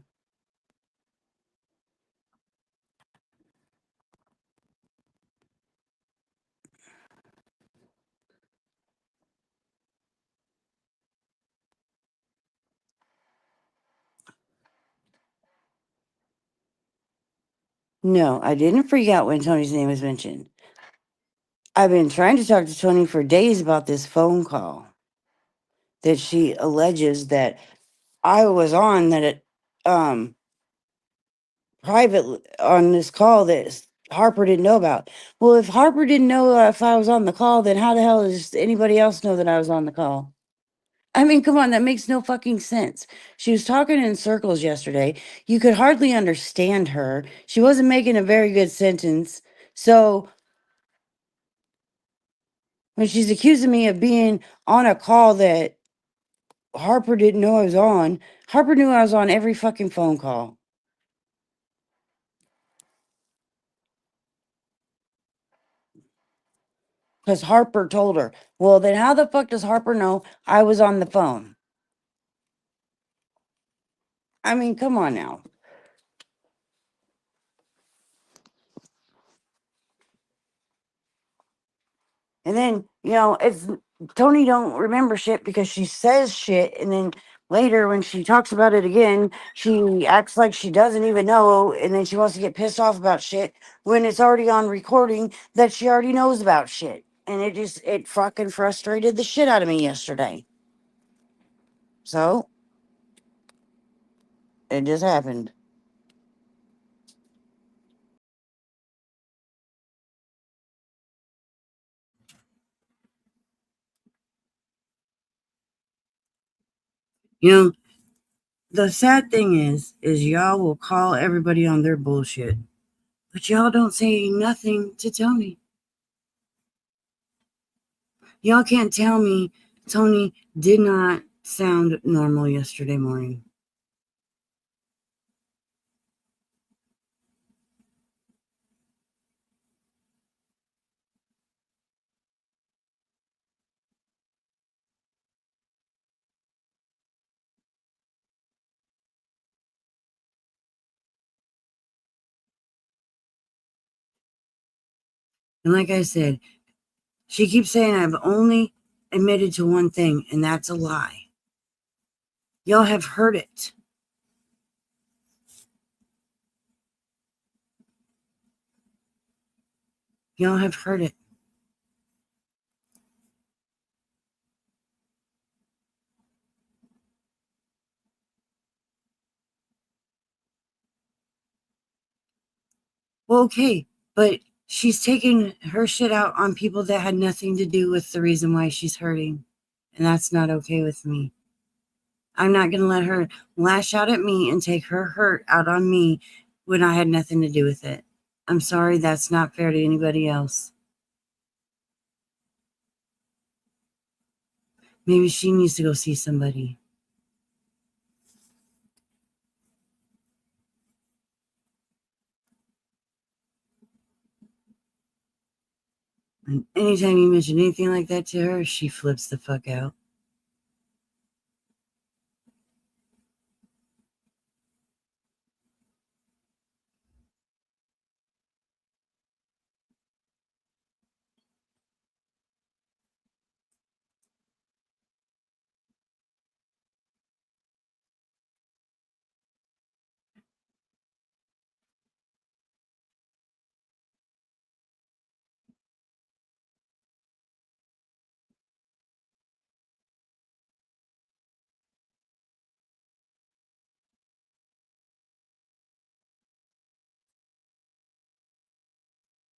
No, I didn't freak out when Tony's name was mentioned. I've been trying to talk to Tony for days about this phone call that she alleges that I was on, that it private on this call that Harper didn't know about. Well, if Harper didn't know if I was on the call, then how the hell does anybody else know that I was on the call? I mean, come on, that makes no fucking sense. She was talking in circles yesterday. You could hardly understand her. She wasn't making a very good sentence. So when she's accusing me of being on a call that Harper didn't know I was on, Harper knew I was on every fucking phone call. Because Harper told her. Well, then how the fuck does Harper know I was on the phone? I mean, come on now. And then, it's Tony don't remember shit because she says shit, and then later when she talks about it again, she acts like she doesn't even know, and then she wants to get pissed off about shit when it's already on recording that she already knows about shit. And it fucking frustrated the shit out of me yesterday. So it just happened. You know, the sad thing is y'all will call everybody on their bullshit, but y'all don't say nothing to Tony. Y'all can't tell me Tony did not sound normal yesterday morning. And like I said, she keeps saying I've only admitted to one thing, and that's a lie. Y'all have heard it. Y'all have heard it. Well, okay, but she's taking her shit out on people that had nothing to do with the reason why she's hurting. And that's not okay with me. I'm not going to let her lash out at me and take her hurt out on me when I had nothing to do with it. I'm sorry, that's not fair to anybody else. Maybe she needs to go see somebody. And anytime you mention anything like that to her, she flips the fuck out.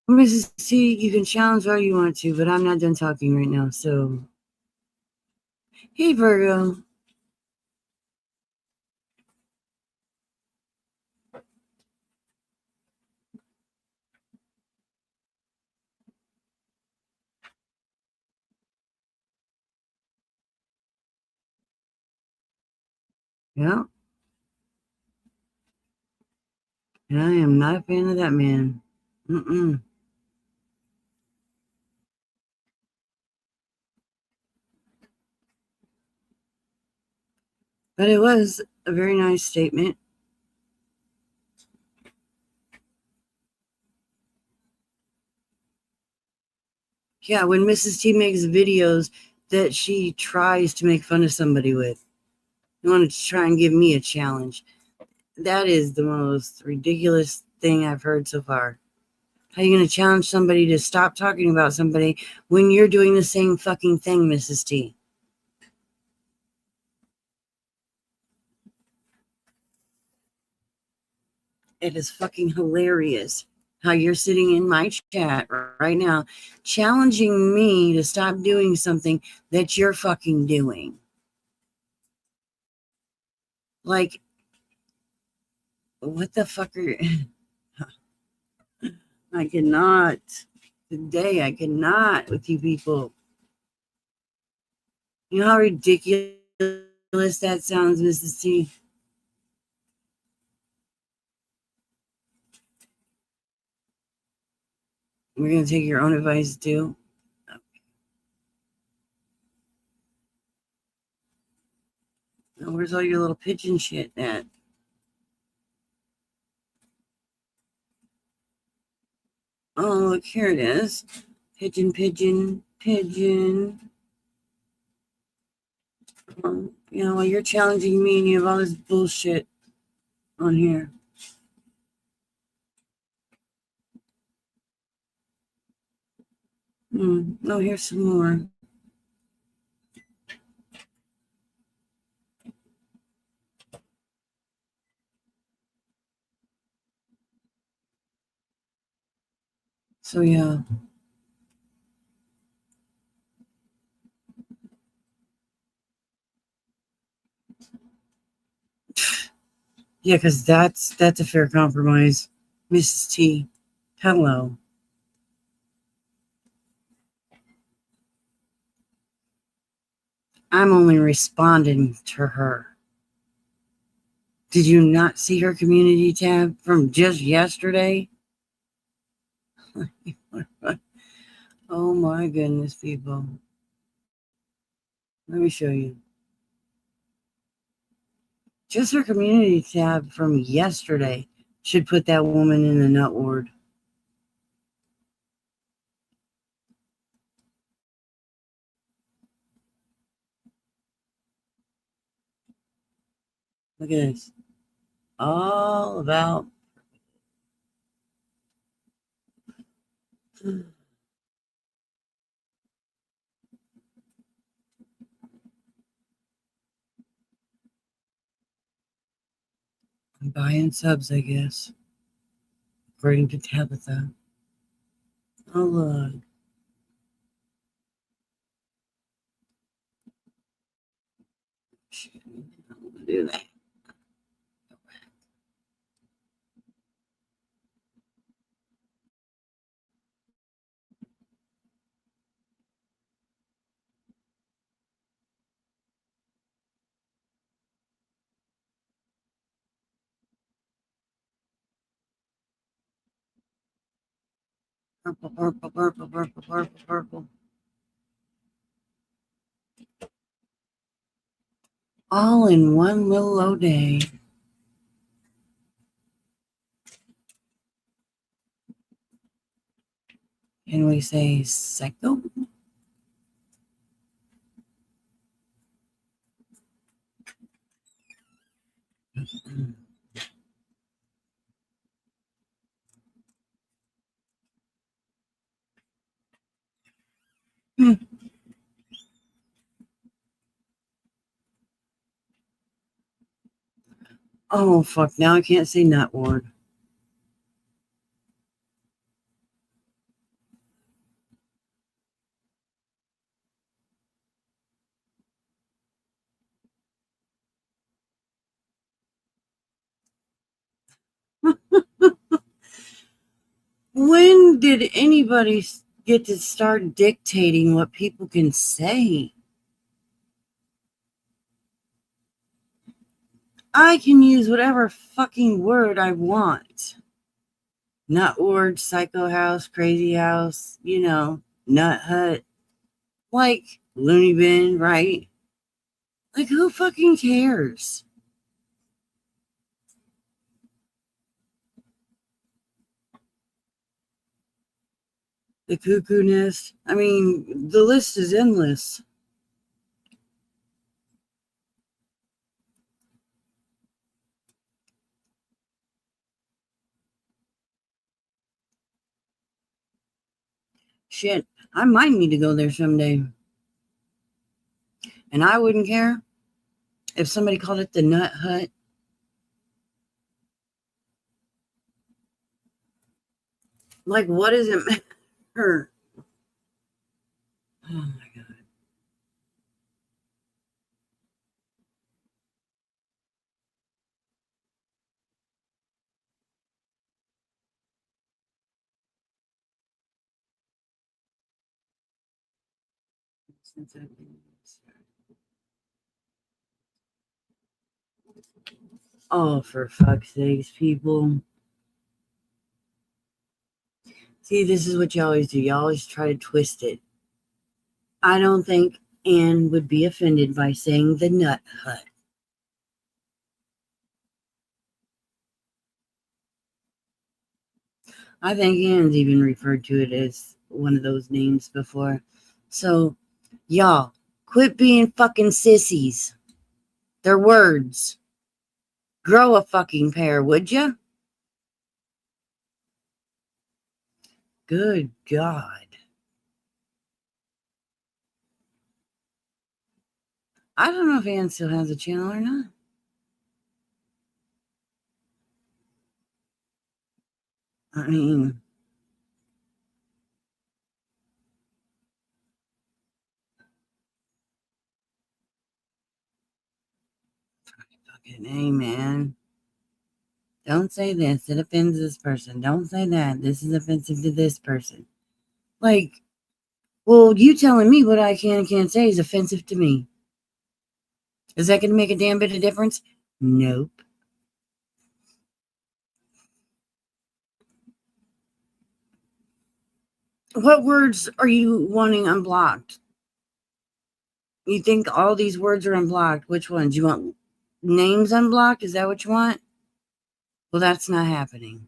Mrs. T, you can challenge all you want to, but I'm not done talking right now. So, hey, Virgo. Yeah, and I am not a fan of that man. Mm-mm. But it was a very nice statement. Yeah, when Mrs. T makes videos that she tries to make fun of somebody with, you wanted to try and give me a challenge. That is the most ridiculous thing I've heard so far. How are you going to challenge somebody to stop talking about somebody when you're doing the same fucking thing, Mrs. T? It is fucking hilarious how you're sitting in my chat right now challenging me to stop doing something that you're fucking doing. Like, what the fuck are I cannot. Today, I cannot with you people. You know how ridiculous that sounds, Mrs. T? We're going to take your own advice, too. Now, where's all your little pigeon shit at? Oh, look, here it is. Pigeon, pigeon, pigeon. You know, while you're challenging me and you have all this bullshit on here. Oh, here's some more. So, yeah. Yeah, because that's a fair compromise. Mrs. T, hello. I'm only responding to her. Did you not see her community tab from just yesterday? Oh my goodness, people. Let me show you. Just her community tab from yesterday should put that woman in the nut ward. Look at this. All about buying subs, I guess, according to Tabitha. Oh, look. I'll do that. Purple, purple, purple, purple, purple, purple. All in one little low day. And we say psycho. Oh, fuck. Now I can't say nut ward. When did anybody get to start dictating what people can say? I can use whatever fucking word I want. Nut word, psycho house, crazy house, nut hut, like loony bin, right? Like, who fucking cares? The cuckoo nest. I mean, the list is endless. Shit, I might need to go there someday. And I wouldn't care if somebody called it the Nut Hut. Like, what does it matter? Oh my God. Oh, for fuck's sakes, people. See, this is what you always do. You always try to twist it. I don't think Anne would be offended by saying the Nut Hut. I think Anne's even referred to it as one of those names before. So, y'all, quit being fucking sissies. They're words. Grow a fucking pair, would ya? Good God. I don't know if Anne still has a channel or not. I mean, fucking hey, man. Don't say this. It offends this person. Don't say that. This is offensive to this person. Like, well, you telling me what I can and can't say is offensive to me. Is that going to make a damn bit of difference? Nope. What words are you wanting unblocked? You think all these words are unblocked? Which ones? You want names unblocked? Is that what you want? Well, that's not happening.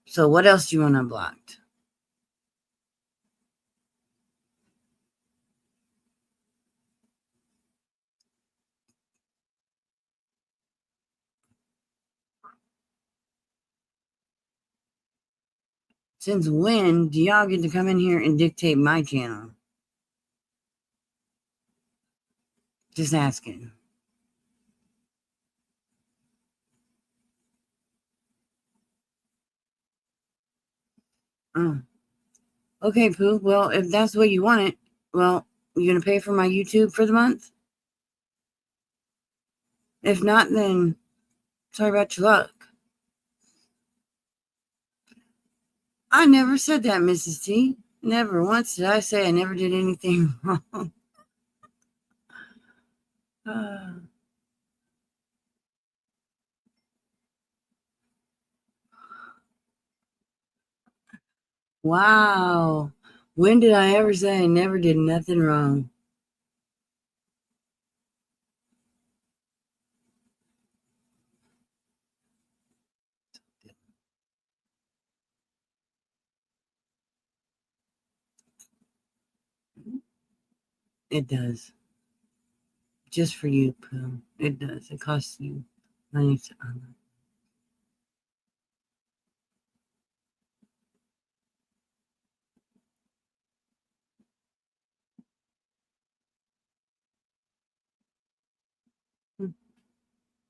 So what else do you want unblocked? Since when do y'all get to come in here and dictate my channel? Just asking. Oh. Okay, Pooh. Well, if that's the way you want it, well, you gonna pay for my YouTube for the month? If not, then sorry about your luck. I never said that, Mrs. T. Never once did I say I never did anything wrong. Wow. When did I ever say I never did nothing wrong? It does. Just for you, Pooh. It does. It costs you money to honor.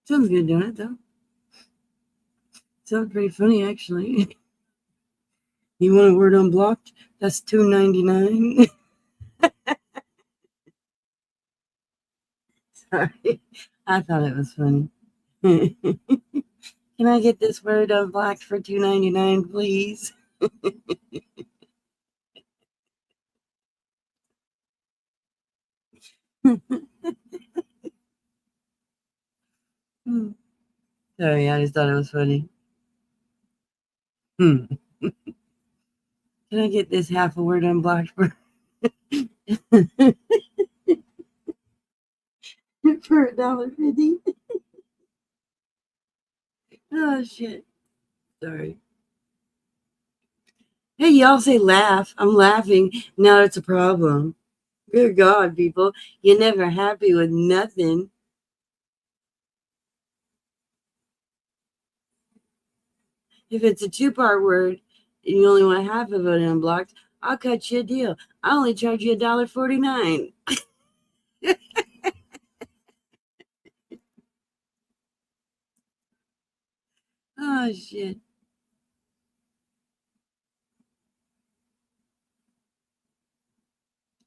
Sounds good doing it, though. Sounds pretty funny, actually. You want a word unblocked? That's $2.99. Sorry. I thought it was funny. Can I get this word unblocked for $2.99, please? Sorry, I just thought it was funny. Can I get this half a word unblocked for for $1.50? Oh shit. Sorry. Hey, y'all say laugh. I'm laughing. Now it's a problem. Good God, people. You're never happy with nothing. If it's a two-part word and you only want half of it unblocked, I'll cut you a deal. I only charge you $1.49. Oh shit.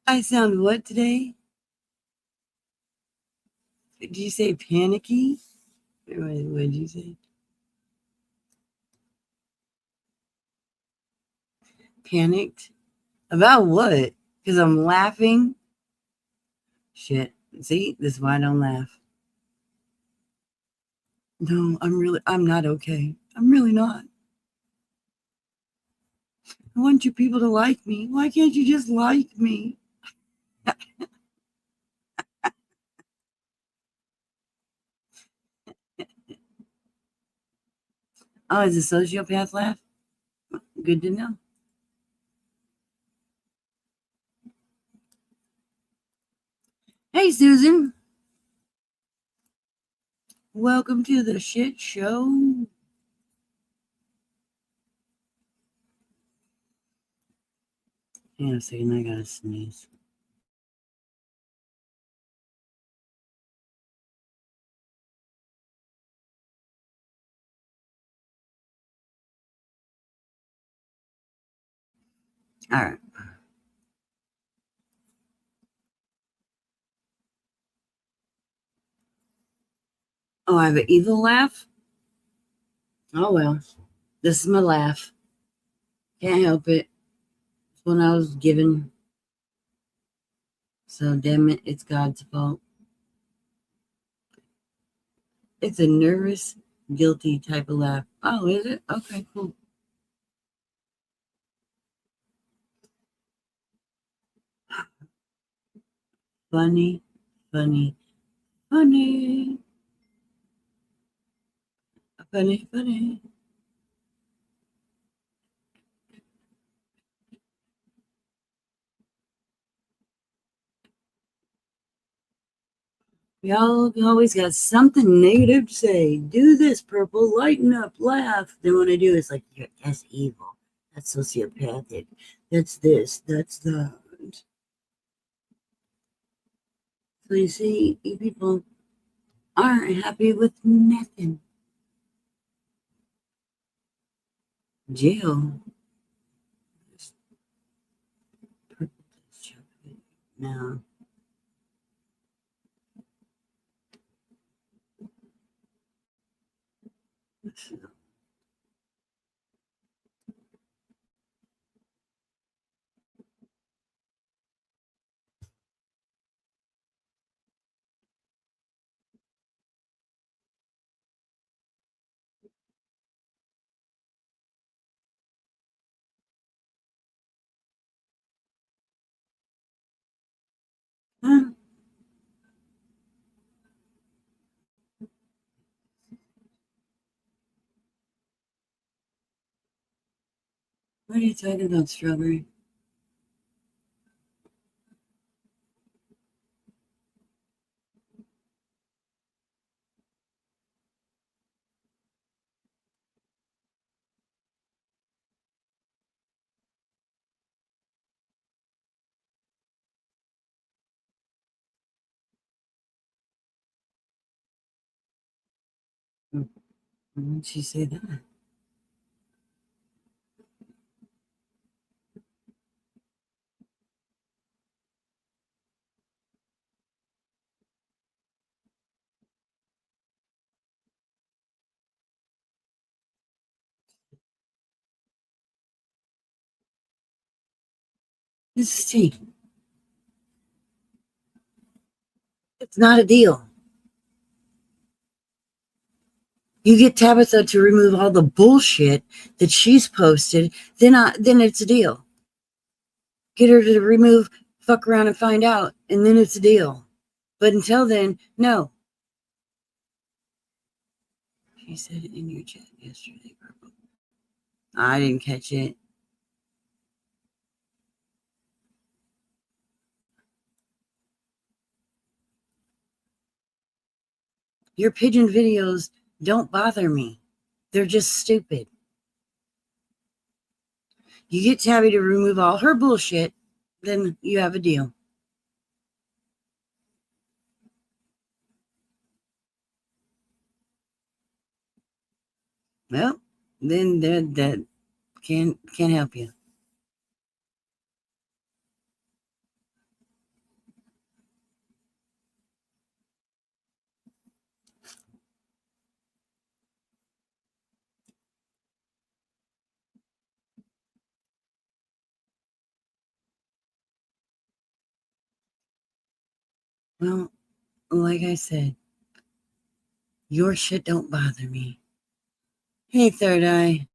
I sound what today? Did you say panicky? What did you say? Panicked? About what? Because I'm laughing? Shit. See, this is why I don't laugh. No, I'm not okay. I'm really not. I want you people to like me. Why can't you just like me? Oh, is a sociopath laugh? Good to know. Hey, Susan. Welcome to the shit show. Hang on a second, I gotta sneeze. All right. Oh, I have an evil laugh? Oh, well. This is my laugh. Can't help it. It's one I was given. So, damn it, it's God's fault. It's a nervous, guilty type of laugh. Oh, is it? Okay, cool. Funny, funny, funny. Funny, funny. Y'all always got something negative to say. Do this, purple, lighten up, laugh. Then when I do, it's like, that's evil. That's sociopathic. That's this. That's that. So you see, you people aren't happy with nothing. Jail. No. Huh? What are you talking about, strawberry? Why didn't she say that? This is tea. It's not a deal. You get Tabitha to remove all the bullshit that she's posted, then it's a deal. Get her to remove fuck around and find out, and then it's a deal. But until then, no. She said it in your chat yesterday, Purple. I didn't catch it. Your pigeon videos don't bother me. They're just stupid. You get Tabby to remove all her bullshit, then you have a deal. Well, then that can't help you. Well, like I said, your shit don't bother me. Hey, Third Eye.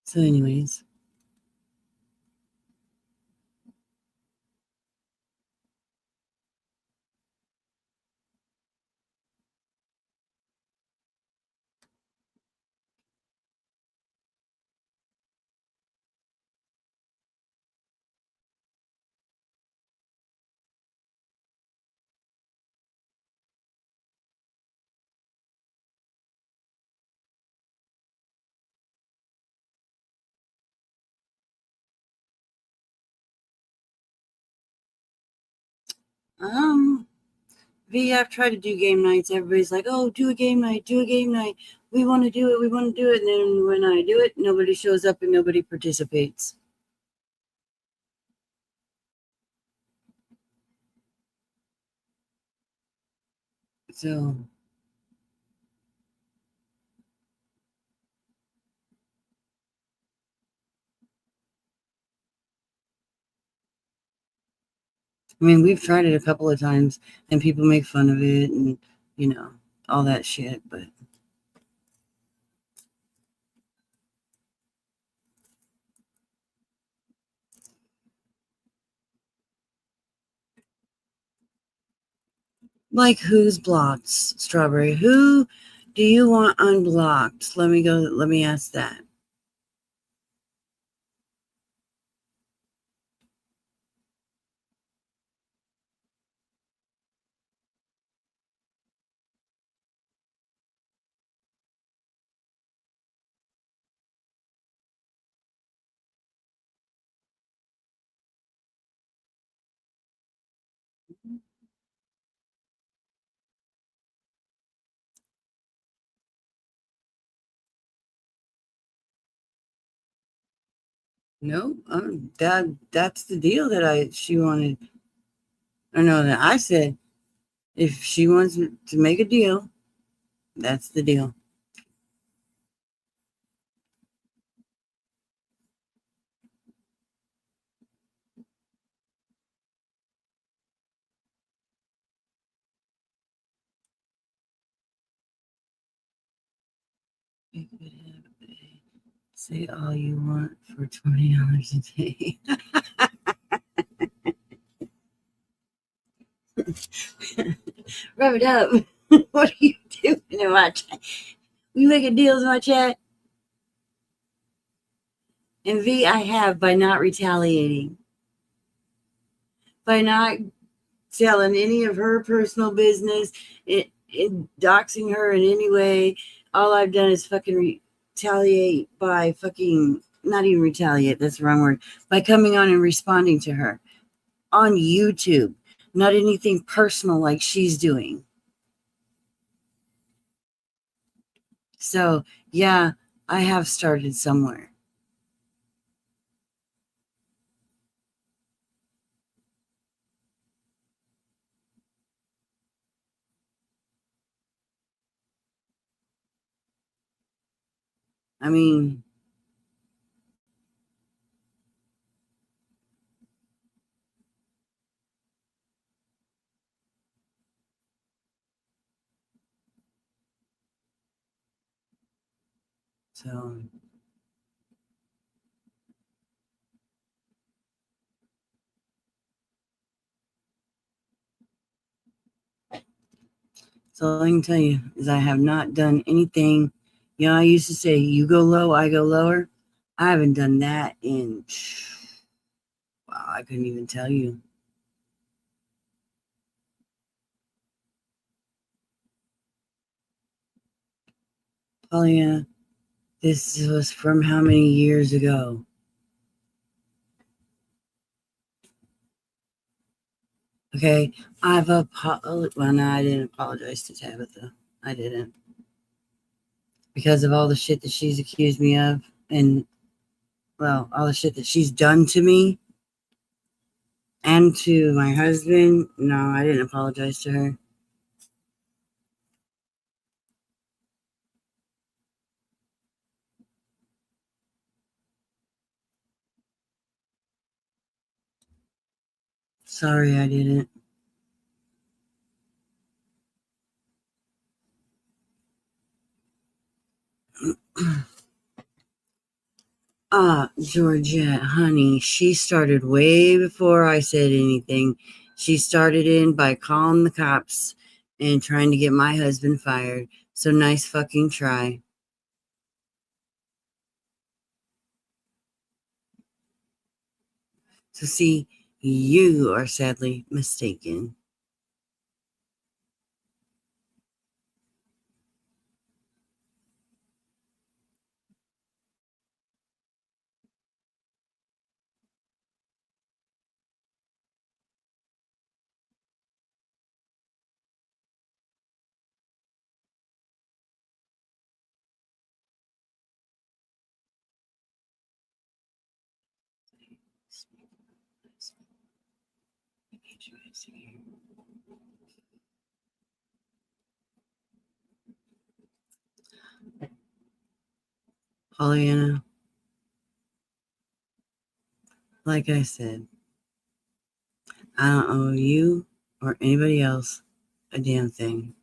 So, anyways, V, I've tried to do game nights. Everybody's like, "Oh, do a game night, do a game night. We want to do it, we want to do it." And then when I do it, nobody shows up and nobody participates. So, I mean, we've tried it a couple of times, and people make fun of it, and all that shit. But like, who's blocked? Strawberry. Who do you want unblocked? Let me go. Let me ask that. No, that's the deal that she wanted. I know that I said if she wants to make a deal, that's the deal. We could have a say all you want for $20 a day. Rub it up. What are you doing in my chat? You making deals in my chat? And V, I have by not retaliating, by not telling any of her personal business, doxing her in any way. All I've done is fucking retaliate by fucking, not even retaliate, that's the wrong word, by coming on and responding to her on YouTube, not anything personal like she's doing. So, yeah, I have started somewhere. I mean, so all I can tell you is I have not done anything. You know, I used to say, you go low, I go lower. I haven't done that in, wow, I couldn't even tell you. Pollyanna, this was from how many years ago? Okay, well, no, I didn't apologize to Tabitha. I didn't. Because of all the shit that she's accused me of, and, well, all the shit that she's done to me and to my husband. No, I didn't apologize to her. Sorry, I didn't. Georgette, honey, she started way before I said anything. She started in by calling the cops and trying to get my husband fired. So nice fucking try. So see, you are sadly mistaken. Pollyanna, like I said, I don't owe you or anybody else a damn thing.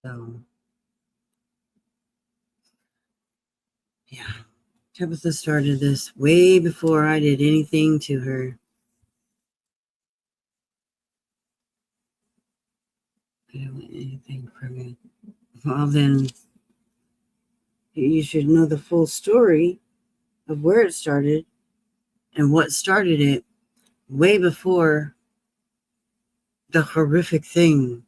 So, yeah. Tabitha started this way before I did anything to her. I don't want anything from you. Well, then you should know the full story of where it started and what started it way before the horrific thing.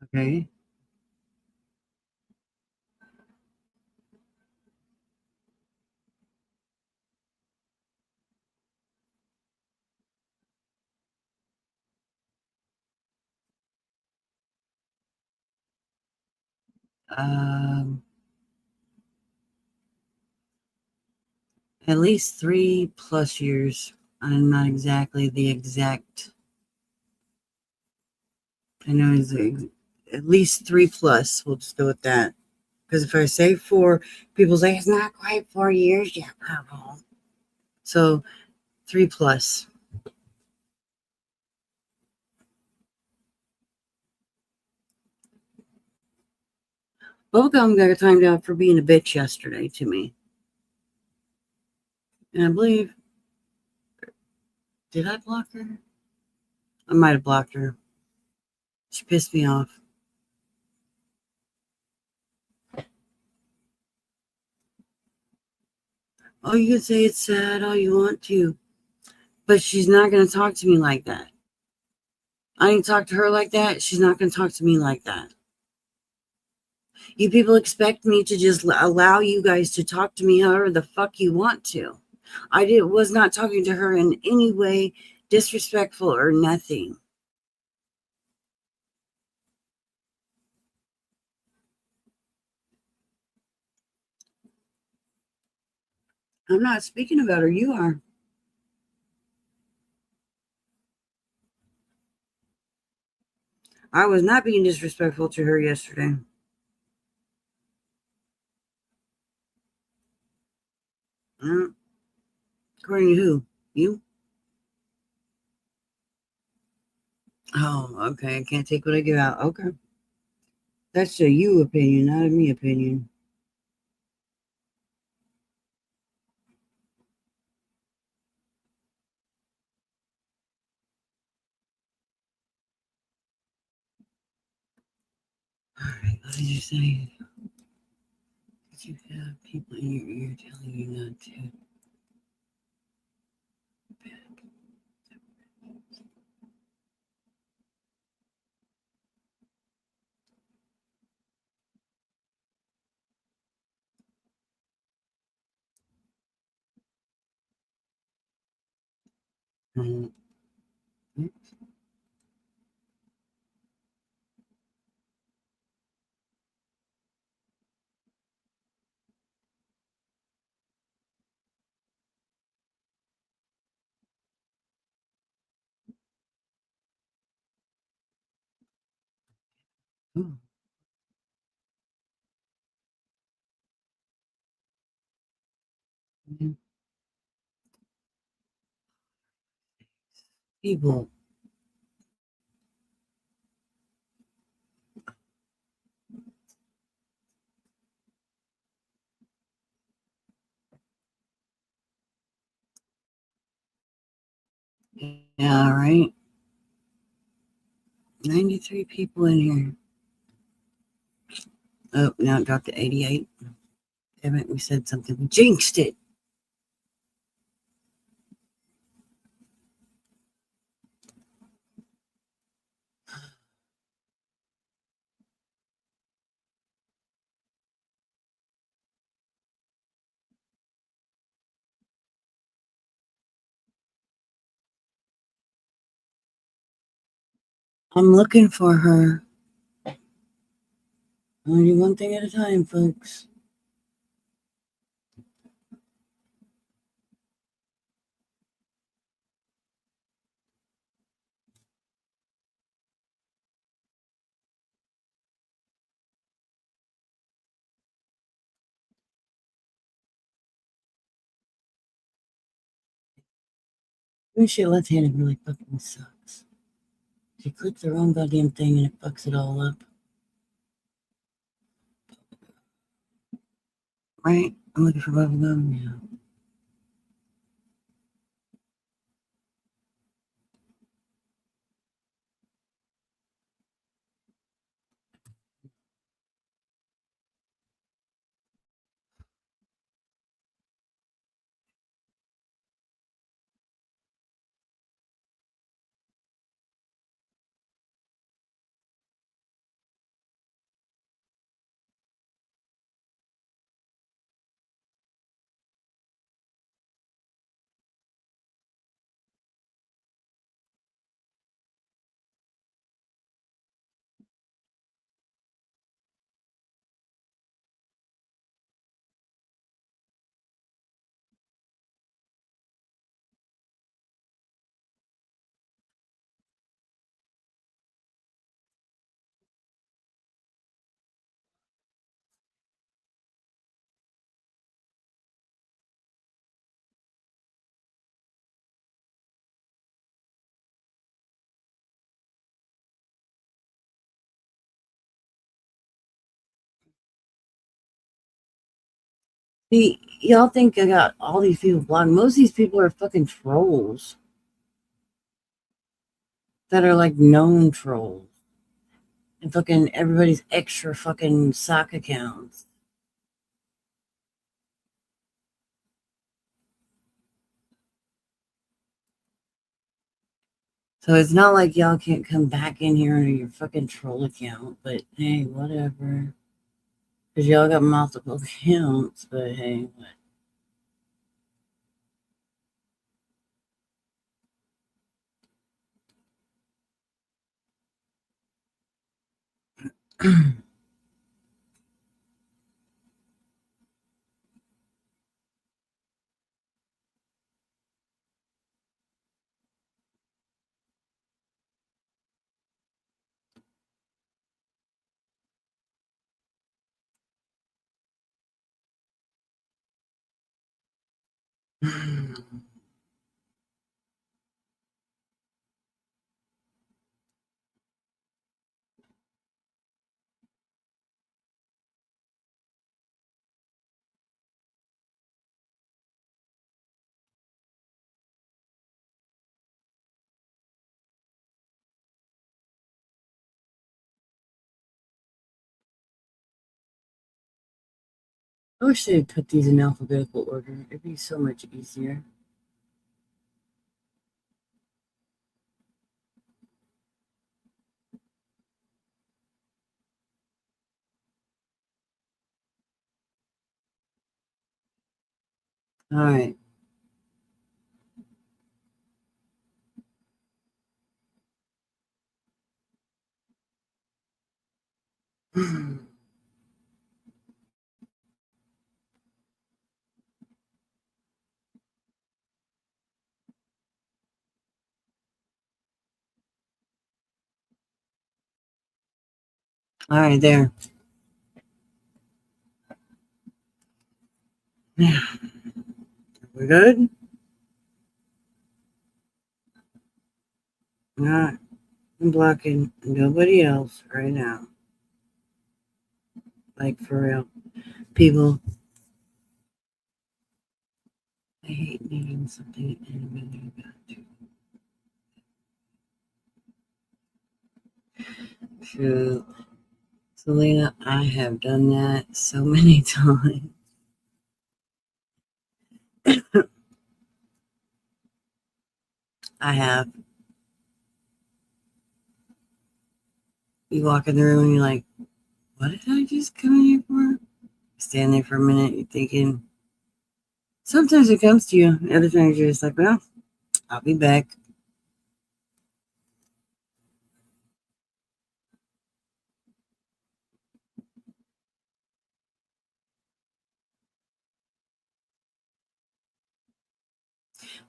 Okay. Um, at least 3+ years. I'm not exactly the exact. I know it's at least 3+. We'll just go with that. Because if I say 4, people say it's not quite 4 years yet. So 3+. Bubblegum got timed out for being a bitch yesterday to me. And I believe, did I block her? I might have blocked her. She pissed me off. Oh, you can say it's sad all you want to, but she's not going to talk to me like that. I didn't talk to her like that. She's not going to talk to me like that. You people expect me to just allow you guys to talk to me however the fuck you want to. Was not talking to her in any way disrespectful or nothing. I'm not speaking about her. You are. I was not being disrespectful to her yesterday. According to who? You? Oh, okay. I can't take what I give out. Okay. That's a you opinion, not a me opinion. All right. What did you say? Did you have people in your ear telling you not to? Mhm. Oh, yeah. People. Yeah, right. 93 people in here. Oh, now it dropped to 88. Damn it, we said something. We jinxed it. I'm looking for her. Only one thing at a time, folks. This shit left-handed really fucking sucks. She clicks the wrong goddamn thing and it fucks it all up. Right? I'm looking for bubblegum. Yeah. Y'all think I got all these people blocked. Most of these people are fucking trolls that are like known trolls. And fucking everybody's extra fucking sock accounts. So it's not like y'all can't come back in here under your fucking troll account, but hey, whatever. Because y'all got multiple accounts, but hey, what? I wish they'd put these in alphabetical order. It'd be so much easier. All right. All right, there. We're good? All right. I'm blocking nobody else right now. Like, for real. People, I hate needing something in a minute about to. Selena, I have done that so many times. I have. You walk in the room and you're like, what did I just come in here for? Stand there for a minute, you're thinking. Sometimes it comes to you. Other times you're just like, well, I'll be back.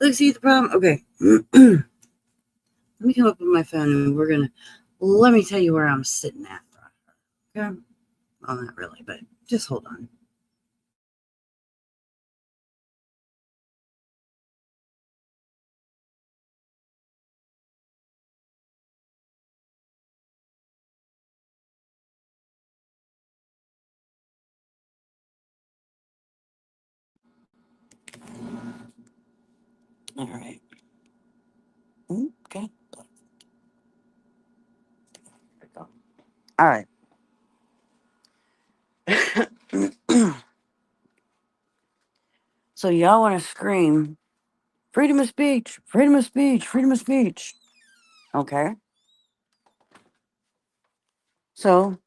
Look, see the problem? Okay. Let me come up with my phone and let me tell you where I'm sitting at. Okay. Well, not really, but just hold on. All right. Okay. All right. So y'all want to scream, freedom of speech, freedom of speech, freedom of speech. Okay. So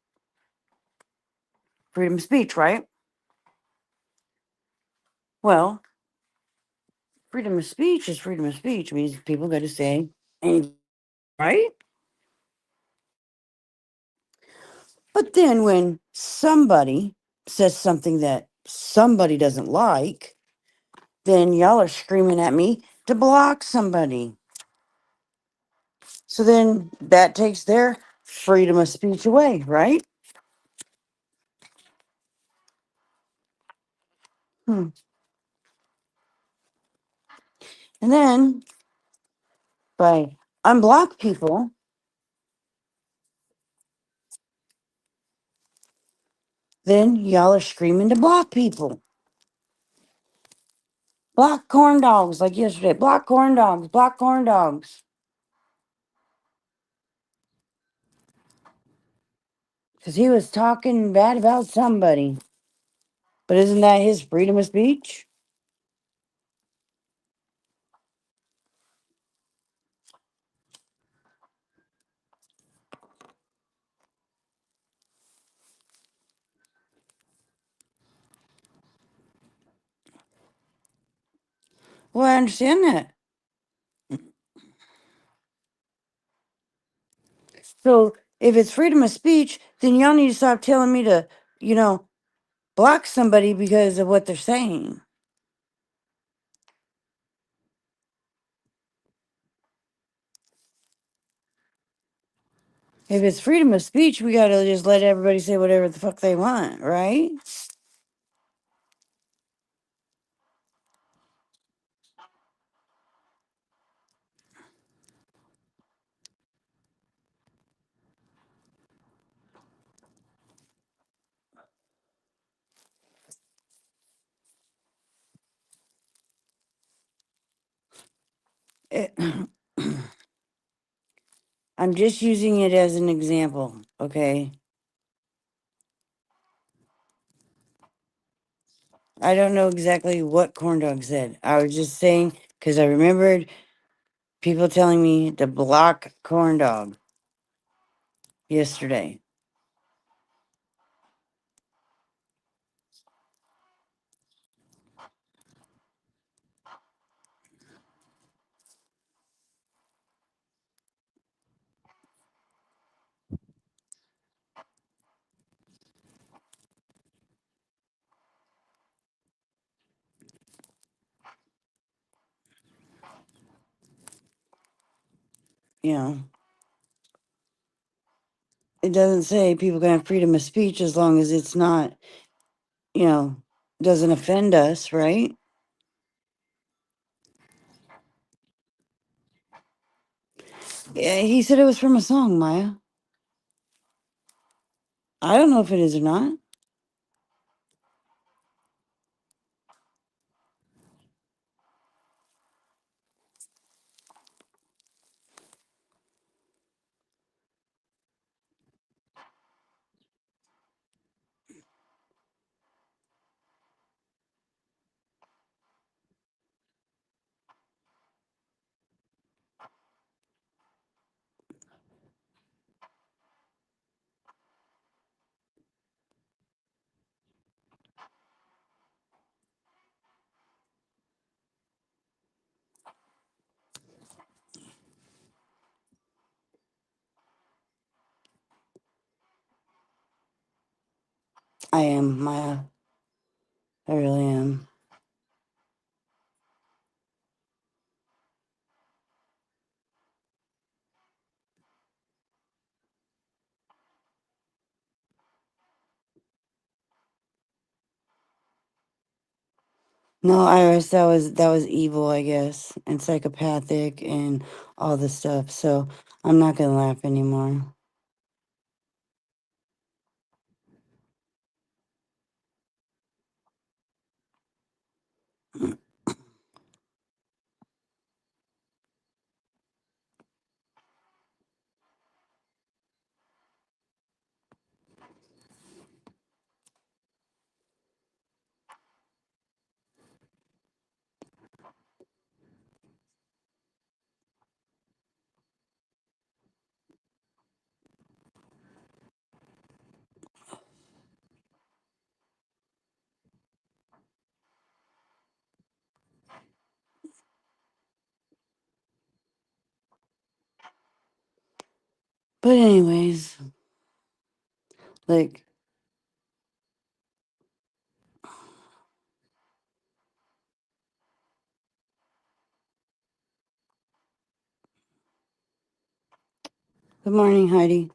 freedom of speech, right? Well, freedom of speech is freedom of speech. It means people get to say anything, right? But then when somebody says something that somebody doesn't like, then y'all are screaming at me to block somebody. So then that takes their freedom of speech away, right? Hmm. And then by unblock people, then y'all are screaming to block people. Black corn dogs, like yesterday. Black corn dogs, black corn dogs. Because he was talking bad about somebody. But isn't that his freedom of speech? Well, I understand that. So if it's freedom of speech, then y'all need to stop telling me to, you know, block somebody because of what they're saying. If it's freedom of speech, we gotta just let everybody say whatever the fuck they want, right? It- I'm just using it as an example, okay? I don't know exactly what corn dog said. I was just saying because I remembered people telling me to block corn dog yesterday. You know, it doesn't say people can have freedom of speech as long as it's not, you know, doesn't offend us, right? Yeah, he said it was from a song, Maya. I don't know if it is or not. I am, Maya. I really am. No, Iris, that was evil, I guess, and psychopathic and all the stuff. So I'm not gonna laugh anymore. But anyways, like, good morning, Heidi.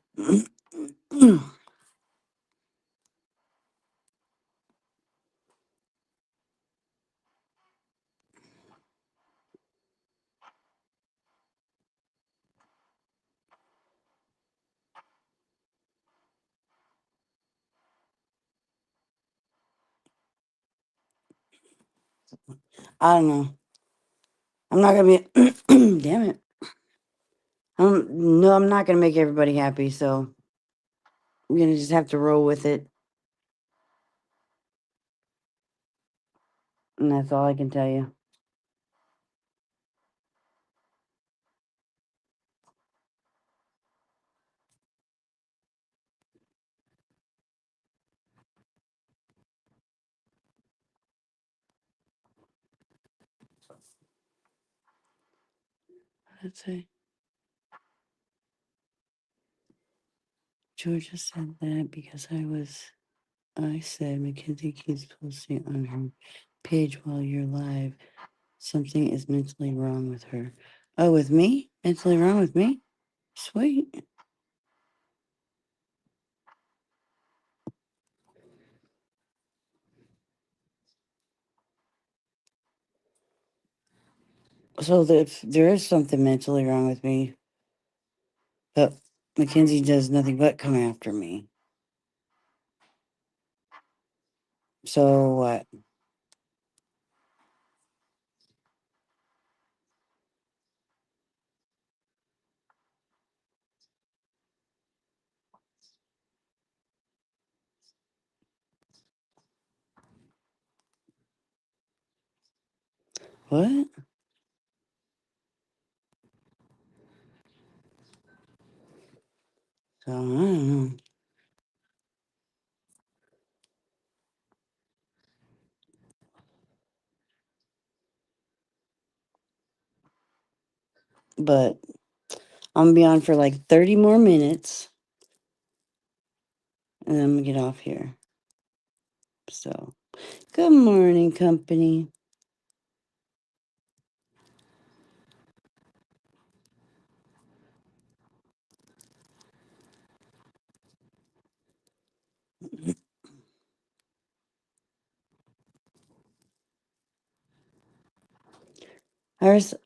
I don't know. I'm not gonna be. Damn it. No, I'm not gonna make everybody happy. So I'm gonna just have to roll with it, and that's all I can tell you. Let's see. Georgia said that because I said Mackenzie keeps posting on her page while you're live. Something is mentally wrong with her. Oh, with me? Mentally wrong with me? Sweet. So if there is something mentally wrong with me, but Mackenzie does nothing but come after me. So what? What? So I don't know. But I'm gonna be on for like 30 more minutes and then I'm gonna get off here. So good morning, company.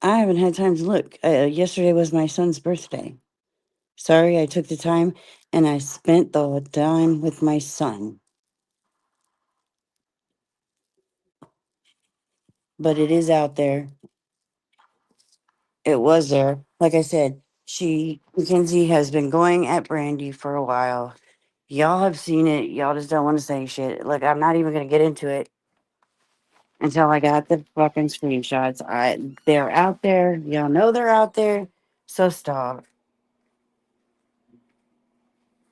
I haven't had time to look. Yesterday was my son's birthday. Sorry, I took the time and I spent the time with my son. But it is out there. It was there. Like I said, Mackenzie has been going at Brandy for a while. Y'all have seen it. Y'all just don't want to say shit. Like, I'm not even going to get into it until I got the fucking screenshots. They're out there. Y'all know they're out there. So stop.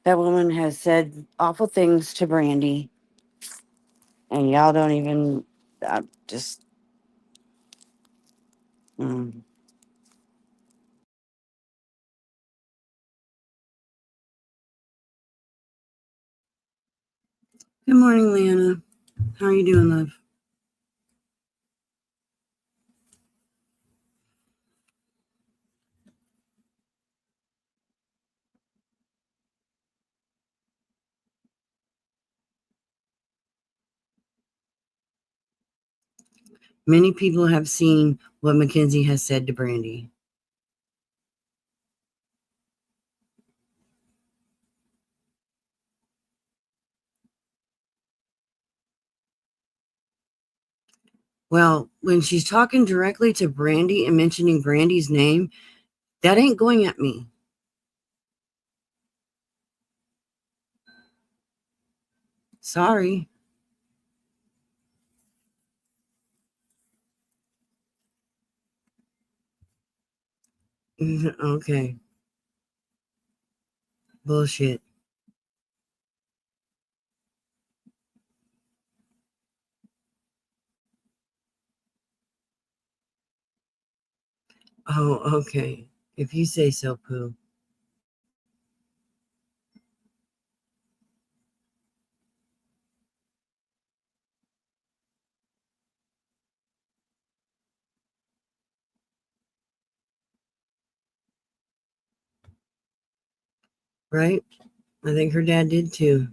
That woman has said awful things to Brandy, and y'all don't even. Just. Mm. Good morning, Leanna. How are you doing, love? Many people have seen what Mackenzie has said to Brandy. Well, when she's talking directly to Brandy and mentioning Brandy's name, that ain't going at me. Sorry. Okay. Bullshit. Oh, okay. If you say so, Pooh. Right? I think her dad did too.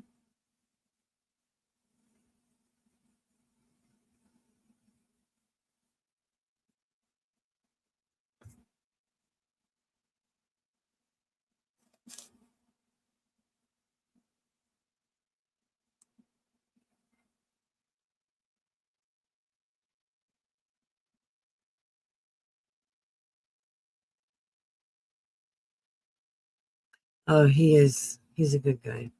Oh, he is. He's a good guy.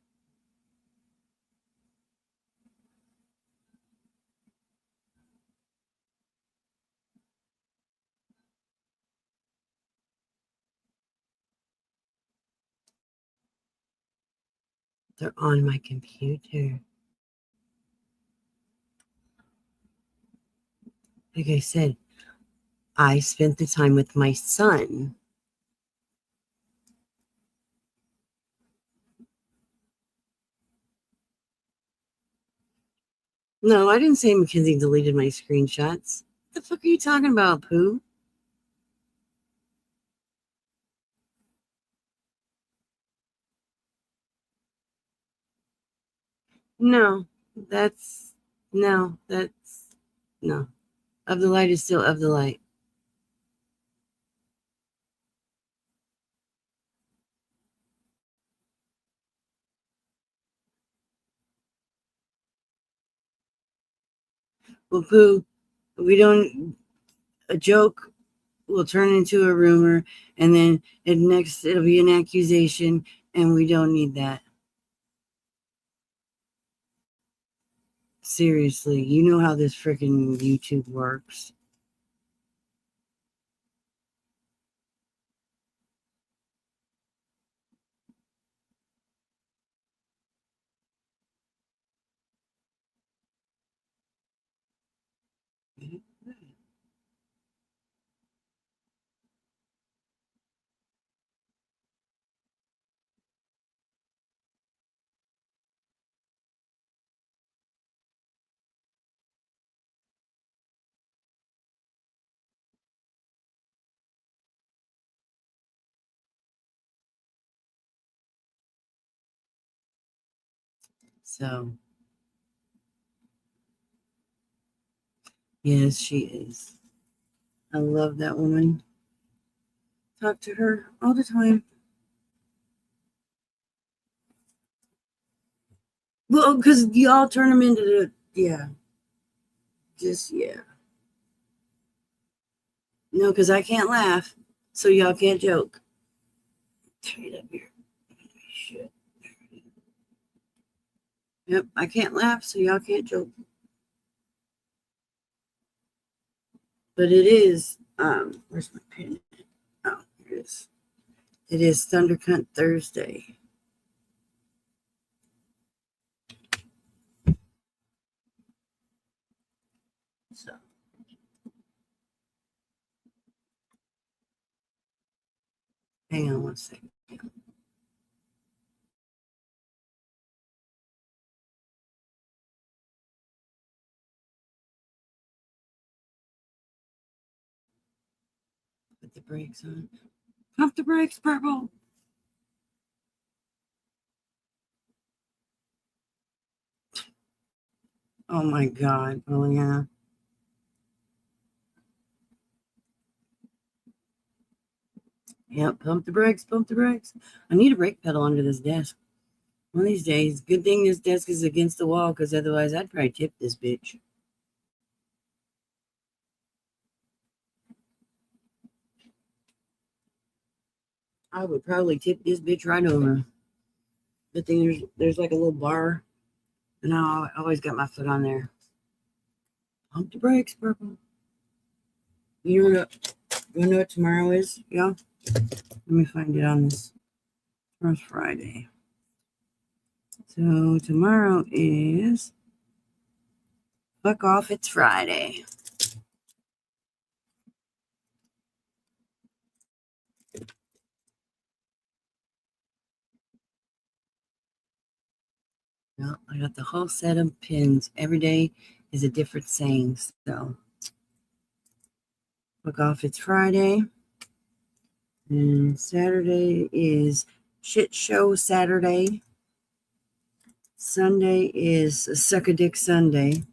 They're on my computer. Like I said, I spent the time with my son. No, I didn't say Mackenzie deleted my screenshots. What the fuck are you talking about, Pooh? No, that's no, that's no. Of the light is still of the light. Well, Pooh, we don't. A joke will turn into a rumor, and then it'll be an accusation, and we don't need that. Seriously, you know how this freaking YouTube works. So, yes, she is. I love that woman. Talk to her all the time. Well, because y'all turn them into yeah. No, because I can't laugh, so y'all can't joke. Turn it up here. Shit. Yep, I can't laugh, so y'all can't joke. But it is, where's my pen? Oh, here it is. It is Thundercunt Thursday. So, hang on one second. Put the brakes on. Pump the brakes, Purple. Oh my God, Juliana. Yep, pump the brakes, pump the brakes. I need a brake pedal under this desk. One of these days, good thing this desk is against the wall, because otherwise I'd probably tip this bitch. I would probably tip this bitch right over. Good thing there's like a little bar, and I always got my foot on there. Pump the brakes, Purple. You know what tomorrow is, y'all? Let me find it on this. Tomorrow's Friday. So tomorrow is fuck off, it's Friday. Well, I got the whole set of pins. Every day is a different saying. So fuck off, it's Friday. And Saturday is shit show Saturday. Sunday is suck a dick Sunday.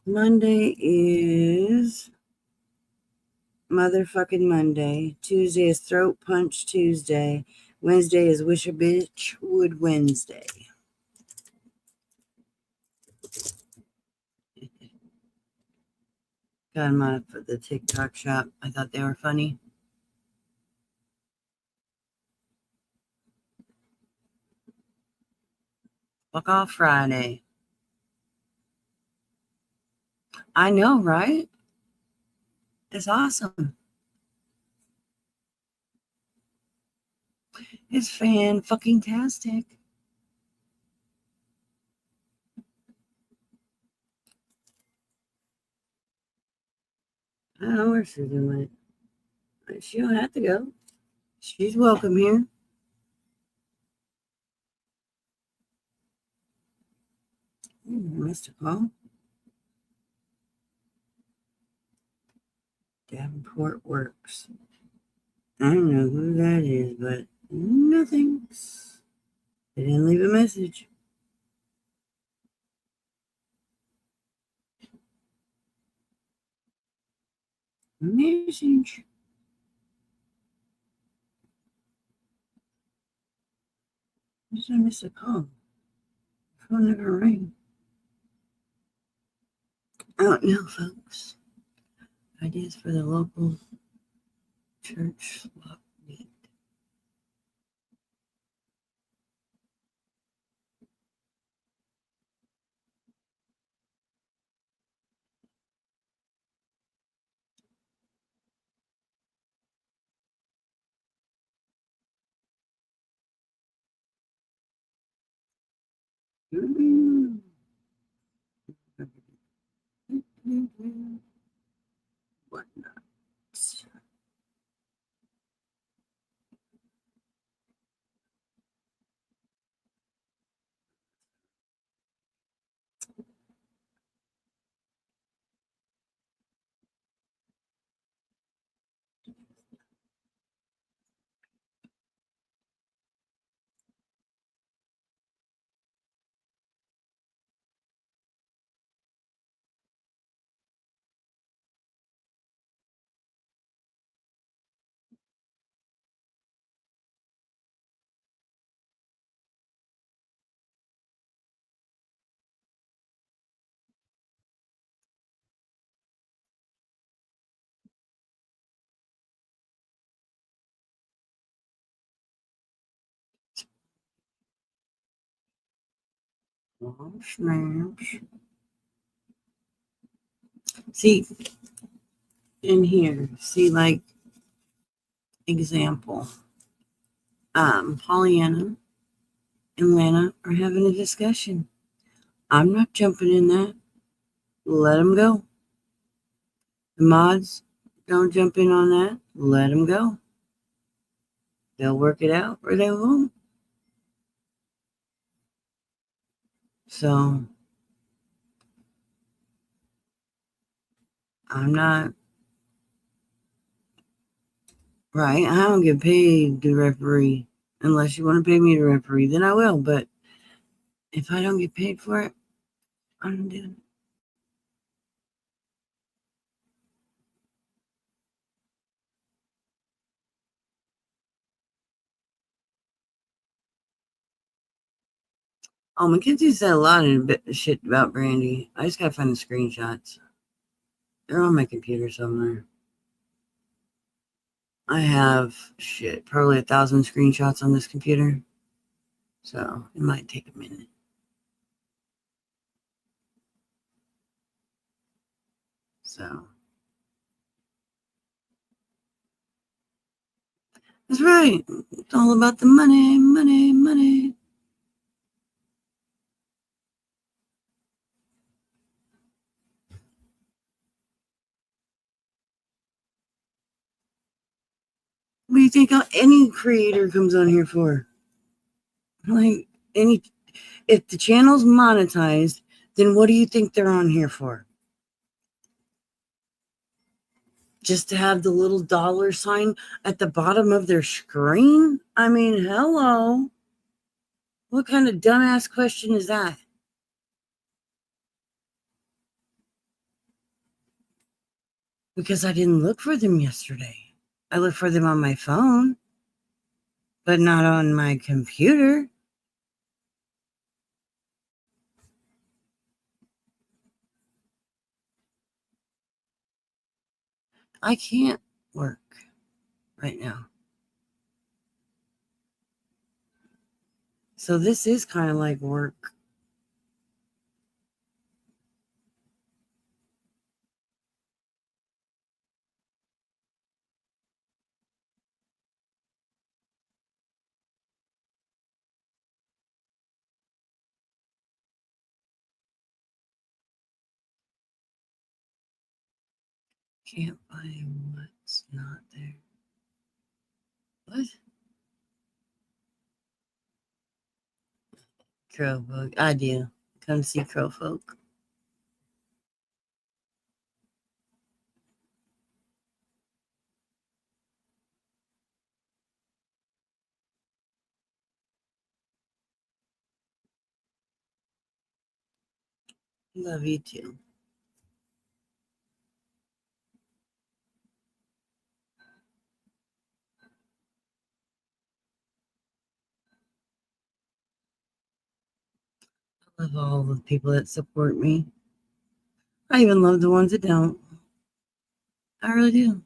Monday is motherfucking Monday. Tuesday is throat punch Tuesday. Wednesday is wish a bitch would Wednesday. Got them on for the TikTok shop. I thought they were funny. Fuck off Friday. I know, right? It's awesome. It's fan-fucking-tastic. I don't know where Susan went. She don't have to go. She's welcome here. Missed a call. Davenport Works. I don't know who that is, but nothing's. They didn't leave a message. Message. Just I missed a call. Phone never rang. I don't know, folks. Ideas for the local church swap meet. What nuts? Oh, snaps. See, in here, see, like, example. Pollyanna and Lana are having a discussion. I'm not jumping in that. Let them go. The mods don't jump in on that. Let them go. They'll work it out or they won't. So I'm not right. I don't get paid to referee. Unless you want to pay me to referee, then I will. But if I don't get paid for it, I don't do it. Oh, Mackenzie said a lot of shit about Brandy. I just gotta find the screenshots. They're on my computer somewhere. I have probably 1,000 screenshots on this computer. So it might take a minute. So that's right. It's all about the money, money, money. What do you think any creator comes on here for? Like if the channel's monetized, then what do you think they're on here for? Just to have the little dollar sign at the bottom of their screen? I mean, hello. What kind of dumbass question is that? Because I didn't look for them yesterday. I looked for them on my phone, but not on my computer. I can't work right now. So this is kind of like work Can't buy what's not there. What? Crowfolk. I do. Come see Crowfolk. Love you too. I love all the people that support me. I even love the ones that don't. I really do.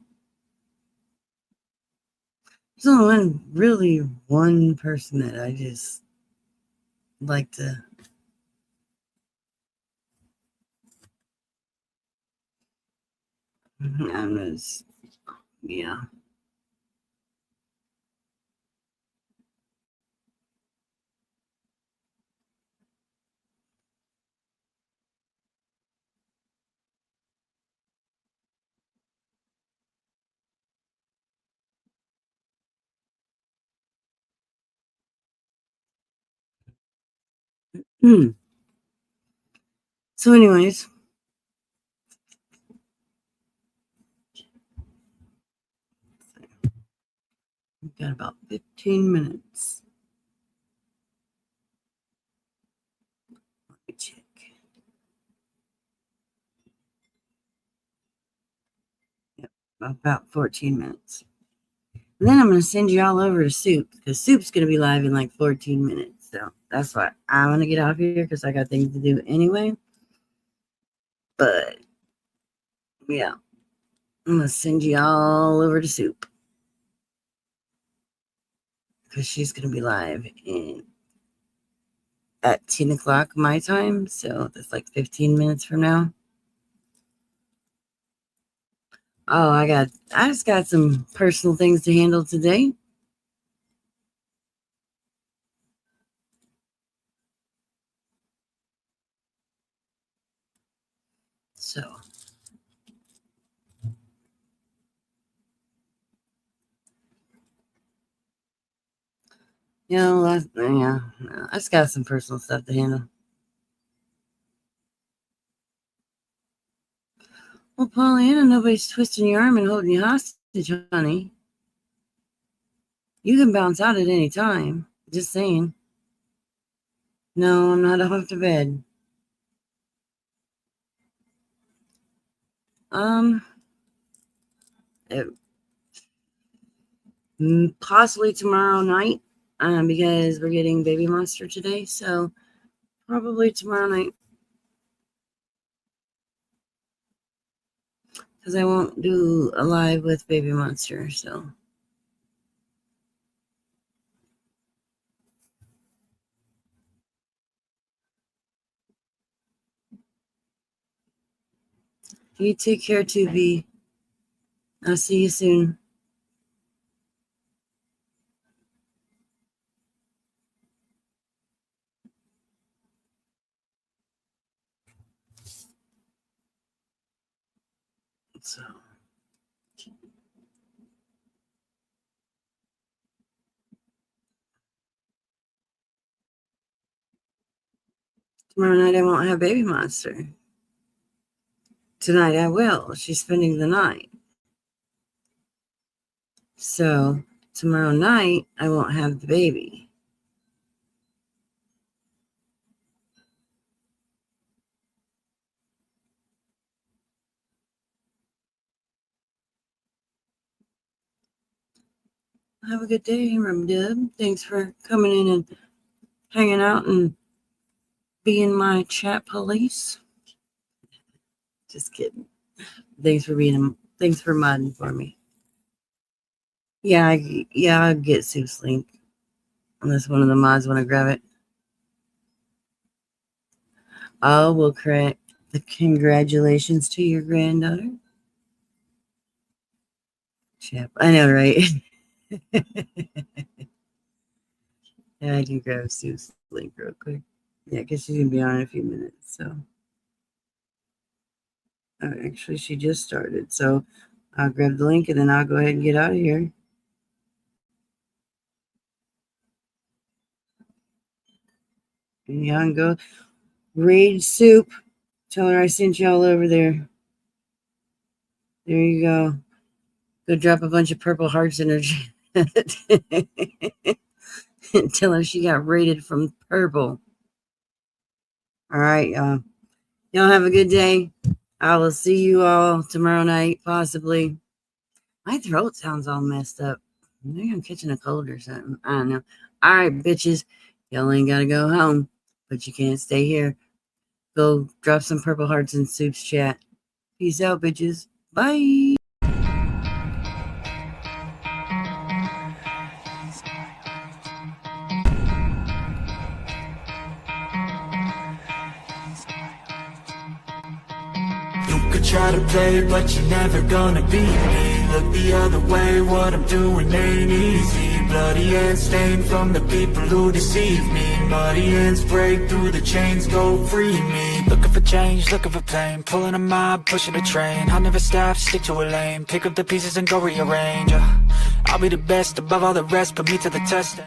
There's only one person that I just like to. I'm just, yeah. So, anyways, we've got about 15 minutes. Let me check. Yep, about 14 minutes. And then I'm going to send you all over to Soup because Soup's going to be live in like 14 minutes. So that's why I'm going to get off here because I got things to do anyway. But yeah, I'm going to send you all over to Soup because she's going to be live at 10 o'clock my time. So that's like 15 minutes from now. Oh, I just got some personal things to handle today. So, I just got some personal stuff to handle. Well, Pollyanna, nobody's twisting your arm and holding you hostage, honey. You can bounce out at any time. Just saying. No, I'm not off to bed. Possibly tomorrow night, because we're getting Baby Monster today. So probably tomorrow night, because I won't do a live with Baby Monster. So. You take care too, V. I'll see you soon. So. Tomorrow night I won't have Baby Monster. Tonight I will. She's spending the night. So tomorrow night I won't have the baby. Have a good day, Rum Dub. Thanks for coming in and hanging out and being my chat police. Just kidding. Thanks for modding for me. Yeah, I'll get Soup's link. Unless one of the mods want to grab it. Oh, well, correct. The congratulations to your granddaughter. Chap, I know, right? Yeah, I can grab Soup's link real quick. Yeah, because she's gonna be on in a few minutes. So Actually, she just started. So I'll grab the link and then I'll go ahead and get out of here. And y'all can go Rage Soup. Tell her I sent y'all over there. There you go. Go drop a bunch of purple hearts in her chat. Tell her she got rated from purple. All right, y'all. Y'all have a good day. I will see you all tomorrow night, possibly. My throat sounds all messed up. Maybe I'm catching a cold or something. I don't know. All right, bitches. Y'all ain't got to go home, but you can't stay here. Go drop some purple hearts in Soup's chat. Peace out, bitches. Bye. You could try to play, but you're never gonna beat me. Look the other way, what I'm doing ain't easy. Bloody hands stained from the people who deceive me. Muddy hands break through the chains, go free me. Looking for change, looking for pain. Pulling a mob, pushing a train. I'll never stop, stick to a lane. Pick up the pieces and go rearrange. I'll be the best above all the rest, put me to the test.